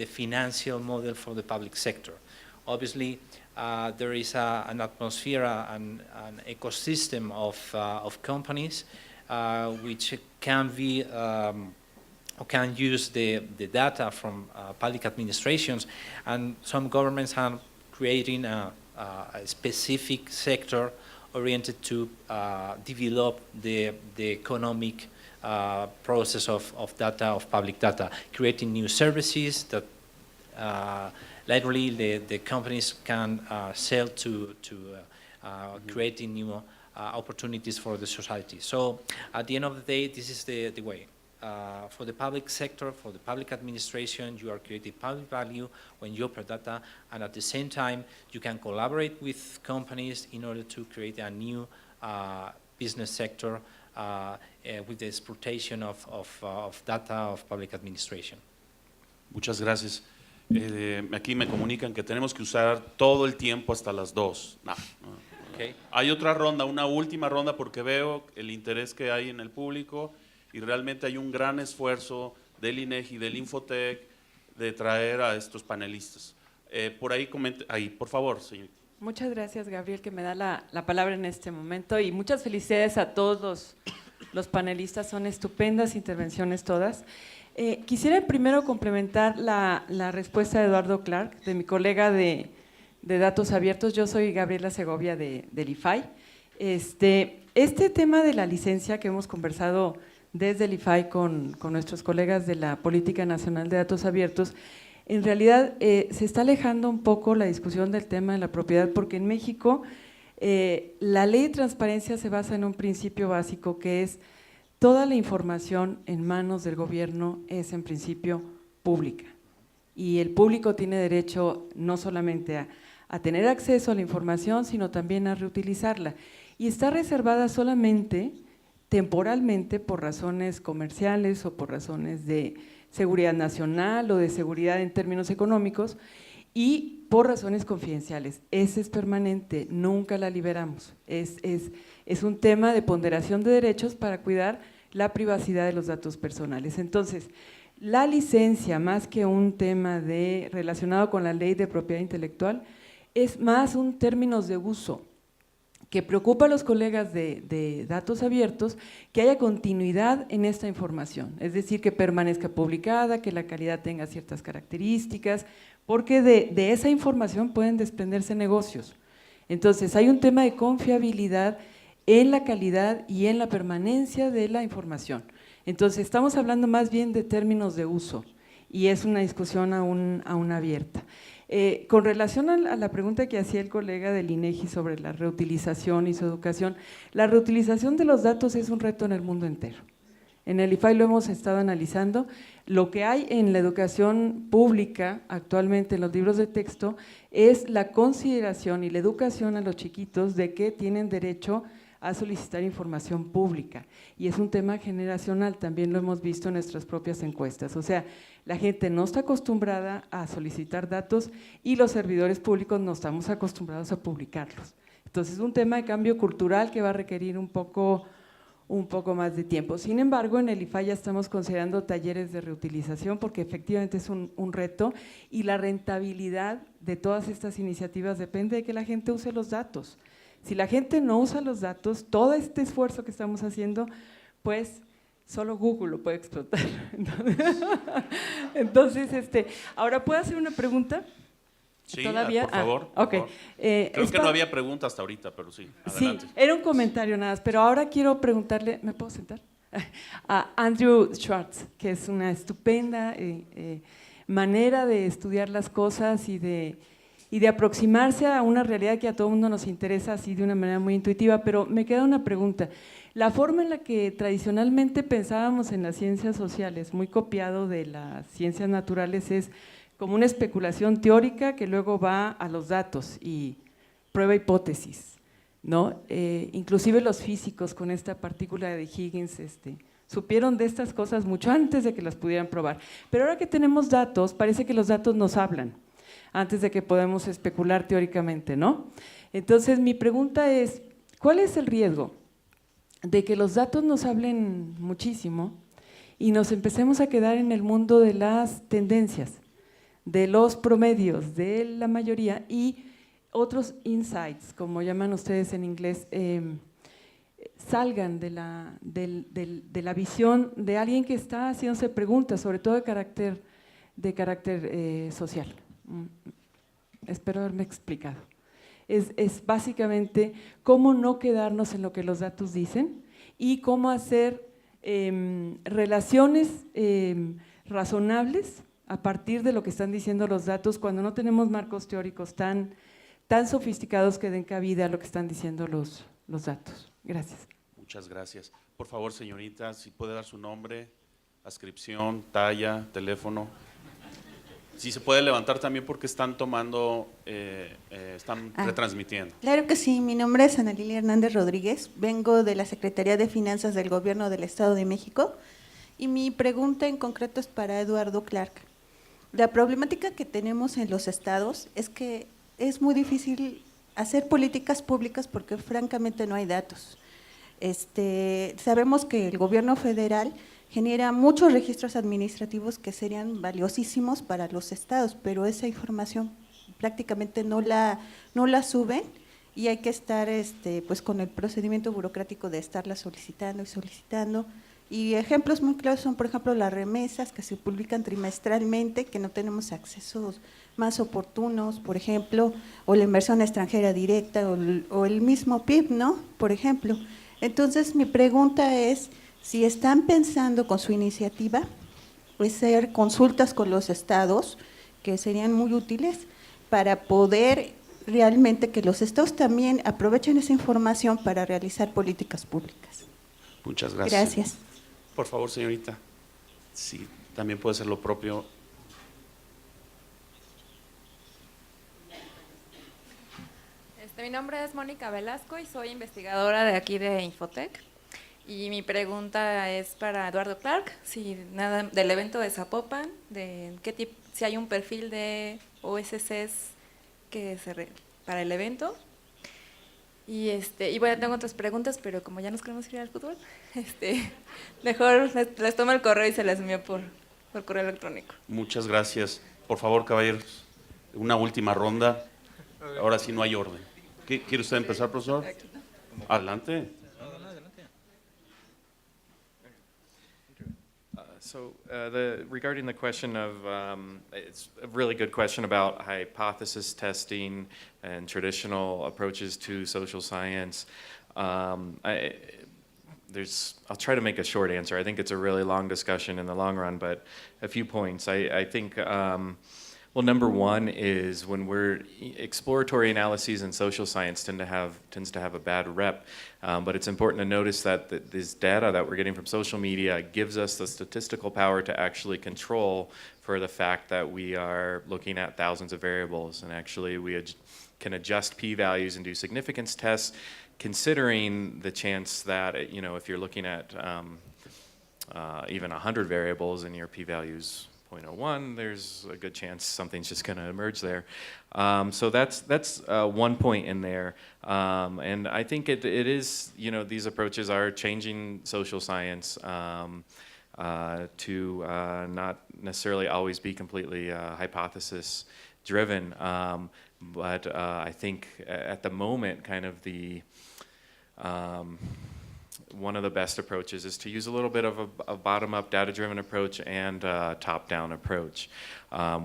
[SPEAKER 5] financial model for the public sector. Obviously, there is an atmosphere, an ecosystem of companies which can be or can use the data from public administrations, and some governments are creating a specific sector oriented to develop the economic process of data, of public data, creating new services that literally the companies can sell to creating new opportunities for the society. So at the end of the day, this is the way. For the public sector, for the public administration, you are creating public value when you open data, and at the same time, you can collaborate with companies in order to create a new business sector with the exploitation of data of public administration.
[SPEAKER 1] Muchas gracias. Aquí me comunican que tenemos que usar todo el tiempo hasta las 2. No.
[SPEAKER 5] Okay.
[SPEAKER 1] Hay otra ronda, una última ronda, porque veo el interés que hay en el público y realmente hay un gran esfuerzo del INEGI, del Infotec, de traer a estos panelistas. Por ahí, por favor, señor.
[SPEAKER 12] Muchas gracias, Gabriel, que me da la palabra en este momento, y muchas felicidades a todos los panelistas, son estupendas intervenciones todas. Quisiera primero complementar la respuesta de Eduardo Clark, de mi colega de Datos Abiertos. Yo soy Gabriela Segovia del IFAI. Este tema de la licencia que hemos conversado desde el IFAI con nuestros colegas de la Política Nacional de Datos Abiertos, en realidad se está alejando un poco la discusión del tema de la propiedad, porque en México la ley de transparencia se basa en un principio básico que es: toda la información en manos del gobierno es en principio pública, y el público tiene derecho no solamente a tener acceso a la información, sino también a reutilizarla, y está reservada solamente temporalmente por razones comerciales o por razones de seguridad nacional o de seguridad en términos económicos, y por razones confidenciales. Ese es permanente, nunca la liberamos. Es un tema de ponderación de derechos para cuidar la privacidad de los datos personales. Entonces, la licencia, más que un tema relacionado con la ley de propiedad intelectual, es más un términos de uso que preocupa a los colegas de Datos Abiertos, que haya continuidad en esta información, es decir, que permanezca publicada, que la calidad tenga ciertas características, porque de esa información pueden desprenderse negocios. Entonces, hay un tema de confiabilidad en la calidad y en la permanencia de la información. Entonces, estamos hablando más bien de términos de uso, y es una discusión aún abierta. Con relación a la pregunta que hacía el colega del INEGI sobre la reutilización y su educación, la reutilización de los datos es un reto en el mundo entero. En el IFAI lo hemos estado analizando. Lo que hay en la educación pública actualmente en los libros de texto es la consideración y la educación a los chiquitos de que tienen derecho a solicitar información pública, y es un tema generacional, también lo hemos visto en nuestras propias encuestas. O sea, la gente no está acostumbrada a solicitar datos y los servidores públicos no estamos acostumbrados a publicarlos. Entonces, es un tema de cambio cultural que va a requerir un poco más de tiempo. Sin embargo, en el IFAI ya estamos considerando talleres de reutilización, porque efectivamente es un reto, y la rentabilidad de todas estas iniciativas depende de que la gente use los datos. Si la gente no usa los datos, todo este esfuerzo que estamos haciendo, pues solo Google lo puede explotar. Entonces, ahora, ¿puedo hacer una pregunta?
[SPEAKER 1] Sí,
[SPEAKER 12] ¿Todavía?
[SPEAKER 1] por favor.
[SPEAKER 12] Ok.
[SPEAKER 1] Por favor. Creo que no había pregunta hasta ahorita, pero sí, adelante.
[SPEAKER 12] Sí, era un comentario nada más, pero ahora quiero preguntarle, ¿me puedo sentar? A Andrew Schwartz, que es una estupenda manera de estudiar las cosas y de aproximarse a una realidad que a todo el mundo nos interesa así de una manera muy intuitiva, pero me queda una pregunta. La forma en la que tradicionalmente pensábamos en las ciencias sociales, muy copiado de las ciencias naturales, es como una especulación teórica que luego va a los datos y prueba hipótesis, ¿no? Inclusive los físicos con esta partícula de Higgins supieron de estas cosas mucho antes de que las pudieran probar. Pero ahora que tenemos datos, parece que los datos nos hablan antes de que podamos especular teóricamente, ¿no? Entonces, mi pregunta es, ¿cuál es el riesgo de que los datos nos hablen muchísimo y nos empecemos a quedar en el mundo de las tendencias, de los promedios, de la mayoría y otros insights, como llaman ustedes en inglés, salgan de la visión de alguien que está haciéndose preguntas, sobre todo de carácter social? Espero haberme explicado. Es básicamente cómo no quedarnos en lo que los datos dicen y cómo hacer relaciones razonables a partir de lo que están diciendo los datos cuando no tenemos marcos teóricos tan sofisticados que den cabida a lo que están diciendo los datos. Gracias.
[SPEAKER 1] Muchas gracias. Por favor, señorita, si puede dar su nombre, ascripción, talla, teléfono. Si se puede levantar también porque están tomando, están retransmitiendo.
[SPEAKER 13] Claro que sí, mi nombre es Ana Lilia Hernández Rodríguez, vengo de la Secretaría de Finanzas del Gobierno del Estado de México y mi pregunta en concreto es para Eduardo Clark. La problemática que tenemos en los estados es que es muy difícil hacer políticas públicas porque francamente no hay datos. Sabemos que el gobierno federal genera muchos registros administrativos que serían valiosísimos para los estados, pero esa información prácticamente no la suben y hay que estar pues con el procedimiento burocrático de estarla solicitando y solicitando. Y ejemplos muy claros son, por ejemplo, las remesas que se publican trimestralmente, que no tenemos accesos más oportunos, por ejemplo, o la inversión extranjera directa o el mismo PIB, ¿no? Por ejemplo. Entonces, mi pregunta es, si están pensando con su iniciativa hacer consultas con los estados, que serían muy útiles para poder realmente que los estados también aprovechen esa información para realizar políticas públicas.
[SPEAKER 1] Muchas gracias.
[SPEAKER 13] Gracias.
[SPEAKER 1] Por favor, señorita. Sí, también puede ser lo propio.
[SPEAKER 14] Mi nombre es Mónica Velasco y soy investigadora de aquí de Infotec. Y mi pregunta es para Eduardo Clark, si nada del evento de Zapopan, de qué tipo, si hay un perfil de OSCs para el evento. Y bueno, tengo otras preguntas, pero como ya nos queremos ir al fútbol, mejor les tomo el correo y se las envío por correo electrónico.
[SPEAKER 1] Muchas gracias. Por favor, caballeros, una última ronda. Ahora sí no hay orden. ¿Quiere usted empezar, profesor? Adelante.
[SPEAKER 6] Regarding the question of, it's a really good question about hypothesis testing and traditional approaches to social science. I'll try to make a short answer. I think it's a really long discussion in the long run, but a few points. I think, well, number one is when exploratory analyses in social science tends to have a bad rep, but it's important to notice that this data that we're getting from social media gives us the statistical power to actually control for the fact that we are looking at thousands of variables, and actually we can adjust p-values and do significance tests, considering the chance that, if you're looking at even 100 variables and your p-values 0.01, there's a good chance something's just going to emerge there. So that's one point in there. And I think it is, these approaches are changing social science to not necessarily always be completely hypothesis driven. But I think at the moment, kind of one of the best approaches is to use a little bit of a bottom-up data-driven approach and a top-down approach,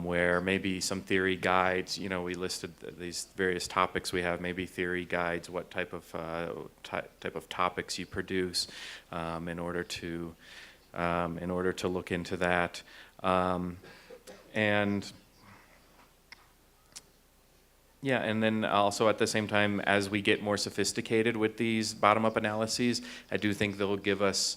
[SPEAKER 6] where maybe some theory guides, you know, we listed these various topics we have, maybe theory guides what type of topics you produce in order to look into that. Yeah, and then also at the same time, as we get more sophisticated with these bottom-up analyses, I do think they'll give us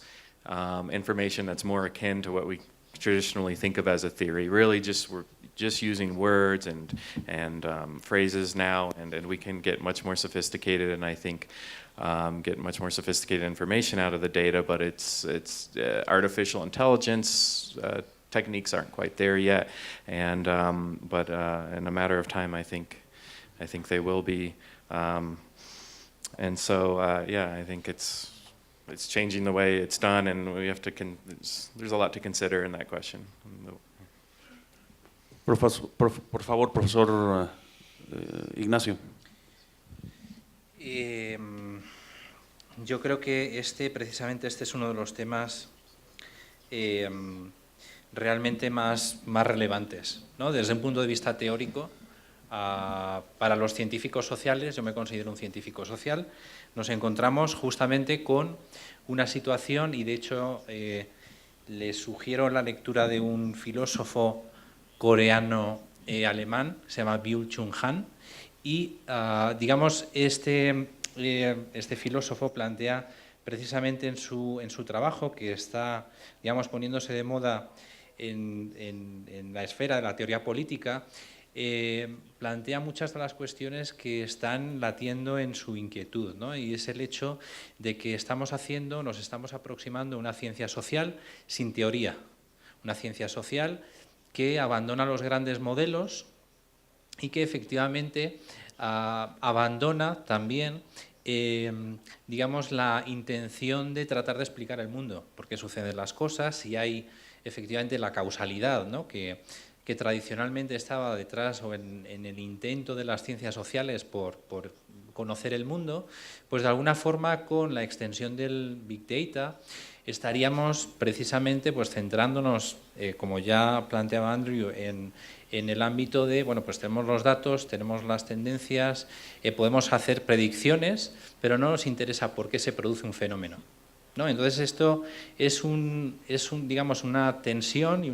[SPEAKER 6] information that's more akin to what we traditionally think of as a theory. Really, we're just using words and phrases now, and we can get much more sophisticated, and I think get much more sophisticated information out of the data. But it's artificial intelligence. Techniques aren't quite there yet, but in a matter of time, I think they will be, and so yeah, I think it's changing the way it's done, and we have to. There's a lot to consider in that question.
[SPEAKER 1] Por favor, profesor Ignacio.
[SPEAKER 5] Yo creo que precisamente este es uno de los temas realmente más relevantes, ¿no? Desde un punto de vista teórico. Para los científicos sociales, yo me considero un científico social, nos encontramos justamente con una situación, y de hecho les sugiero la lectura de un filósofo coreano-alemán, se llama Byung-Chul Han, y digamos este filósofo plantea precisamente en su trabajo, que está, digamos, poniéndose de moda en la esfera de la teoría política, plantea muchas de las cuestiones que están latiendo en su inquietud, ¿no? Y es el hecho de que nos estamos aproximando a una ciencia social sin teoría, una ciencia social que abandona los grandes modelos y que efectivamente abandona también digamos, la intención de tratar de explicar el mundo, por qué suceden las cosas, y hay efectivamente la causalidad, ¿no? que tradicionalmente estaba detrás o en el intento de las ciencias sociales por conocer el mundo, pues de alguna forma con la extensión del Big Data estaríamos precisamente pues centrándonos, como ya planteaba Andrew, en el ámbito de, bueno, pues tenemos los datos, tenemos las tendencias, podemos hacer predicciones, pero no nos interesa por qué se produce un fenómeno, ¿no? Entonces esto es digamos, una tensión y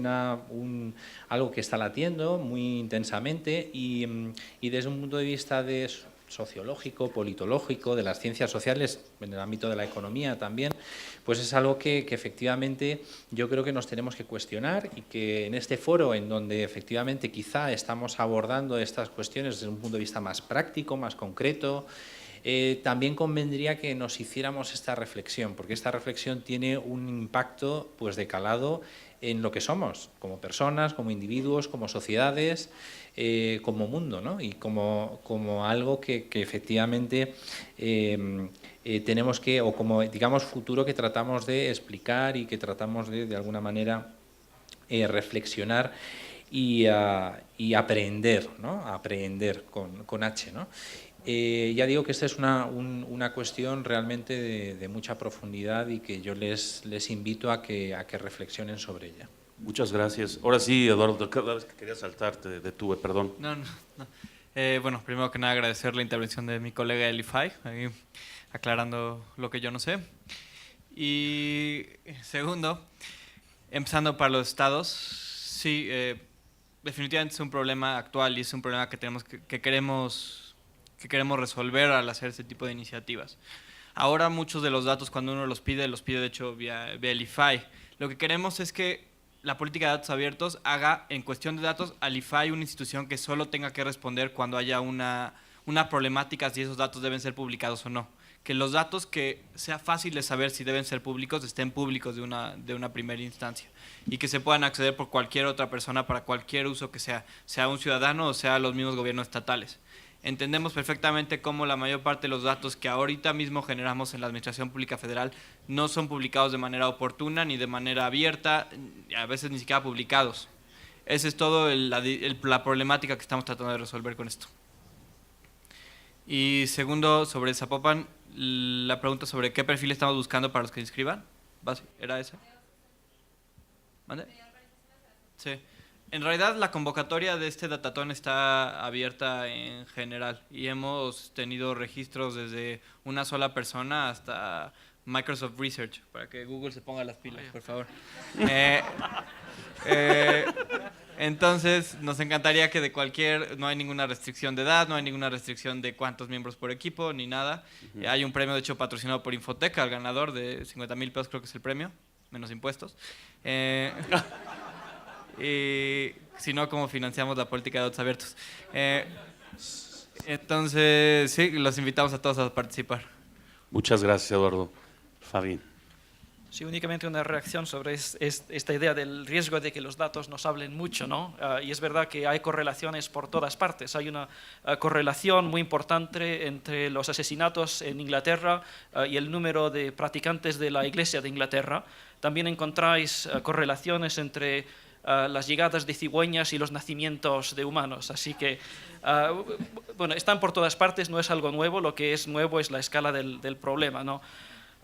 [SPEAKER 5] algo que está latiendo muy intensamente y desde un punto de vista sociológico, politológico, de las ciencias sociales, en el ámbito de la economía también, pues es algo que efectivamente yo creo que nos tenemos que cuestionar, y que en este foro, en donde efectivamente quizá estamos abordando estas cuestiones desde un punto de vista más práctico, más concreto, también convendría que nos hiciéramos esta reflexión, porque esta reflexión tiene un impacto pues de calado en lo que somos, como personas, como individuos, como sociedades, como mundo, ¿no? Y como algo que efectivamente tenemos que, o como digamos futuro que tratamos de explicar y que tratamos de alguna manera reflexionar y aprender, ¿no? Aprender con H, ¿no? Ya digo que esta es una cuestión realmente de mucha profundidad y que yo les invito a que reflexionen sobre ella.
[SPEAKER 1] Muchas gracias. Ahora sí, Eduardo, cada vez que quería saltar te detuve, perdón.
[SPEAKER 7] No. Bueno, primero que nada agradecer la intervención de mi colega Elifai, ahí aclarando lo que yo no sé. Y segundo, empezando para los estados, sí, definitivamente es un problema actual y es un problema que queremos resolver al hacer este tipo de iniciativas. Ahora muchos de los datos, cuando uno los pide de hecho vía Elifai. Lo que queremos es que la política de datos abiertos haga, en cuestión de datos, al IFAI una institución que solo tenga que responder cuando haya una problemática si esos datos deben ser publicados o no. Que los datos que sea fácil de saber si deben ser públicos estén públicos de una primera instancia, y que se puedan acceder por cualquier otra persona para cualquier uso que sea un ciudadano o sea los mismos gobiernos estatales. Entendemos perfectamente cómo la mayor parte de los datos que ahorita mismo generamos en la Administración Pública Federal no son publicados de manera oportuna ni de manera abierta, a veces ni siquiera publicados. Esa es todo la problemática que estamos tratando de resolver con esto. Y segundo, sobre Zapopan, la pregunta sobre qué perfil estamos buscando para los que se inscriban. ¿Era esa? ¿Mande? Sí. En realidad la convocatoria de este datatón está abierta en general y hemos tenido registros desde una sola persona hasta Microsoft Research, para que Google se ponga las pilas, por favor. Entonces, nos encantaría que no hay ninguna restricción de edad, no hay ninguna restricción de cuántos miembros por equipo, ni nada. Hay un premio, de hecho, patrocinado por Infotec al ganador de 50,000 pesos, creo que es el premio, menos impuestos. Y si no, ¿cómo financiamos la política de datos abiertos? Entonces, sí, los invitamos a todos a participar.
[SPEAKER 1] Muchas gracias, Eduardo. Fabián.
[SPEAKER 8] Sí, únicamente una reacción sobre esta idea del riesgo de que los datos nos hablen mucho, ¿no? Y es verdad que hay correlaciones por todas partes. Hay una correlación muy importante entre los asesinatos en Inglaterra y el número de practicantes de la Iglesia de Inglaterra. También encontráis correlaciones entre las llegadas de cigüeñas y los nacimientos de humanos. Así que, bueno, están por todas partes, no es algo nuevo, lo que es nuevo es la escala del problema, ¿no?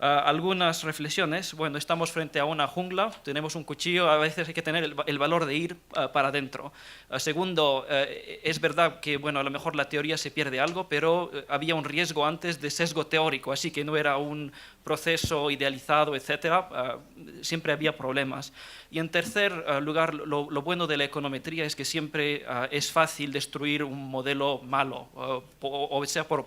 [SPEAKER 8] Algunas reflexiones. Bueno, estamos frente a una jungla, tenemos un cuchillo, a veces hay que tener el valor de ir para adentro. Segundo, es verdad que, bueno, a lo mejor la teoría se pierde algo, pero había un riesgo antes de sesgo teórico, así que no era un proceso idealizado, etcétera. Siempre había problemas. Y en tercer lugar, lo bueno de la econometría es que siempre es fácil destruir un modelo malo, o sea por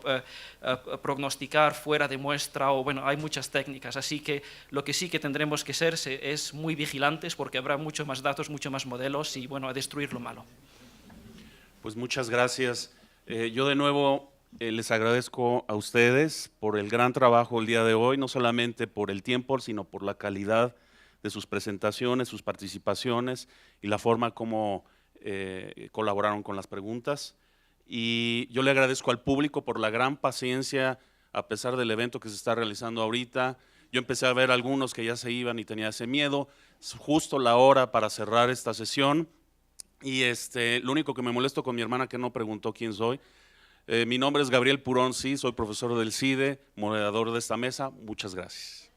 [SPEAKER 8] prognosticar fuera de muestra, o bueno, hay muchas técnicas, así que lo que sí que tendremos que ser es muy vigilantes porque habrá muchos más datos, muchos más modelos y bueno, a destruir lo malo.
[SPEAKER 1] Pues muchas gracias. Yo de nuevo les agradezco a ustedes por el gran trabajo el día de hoy, no solamente por el tiempo, sino por la calidad de sus presentaciones, sus participaciones y la forma como colaboraron con las preguntas. Y yo le agradezco al público por la gran paciencia a pesar del evento que se está realizando ahorita. Yo empecé a ver algunos que ya se iban y tenía ese miedo. Es justo la hora para cerrar esta sesión. Y lo único que me molesto con mi hermana que no preguntó quién soy. Mi nombre es Gabriel Purón, sí, soy profesor del CIDE, moderador de esta mesa. Muchas gracias.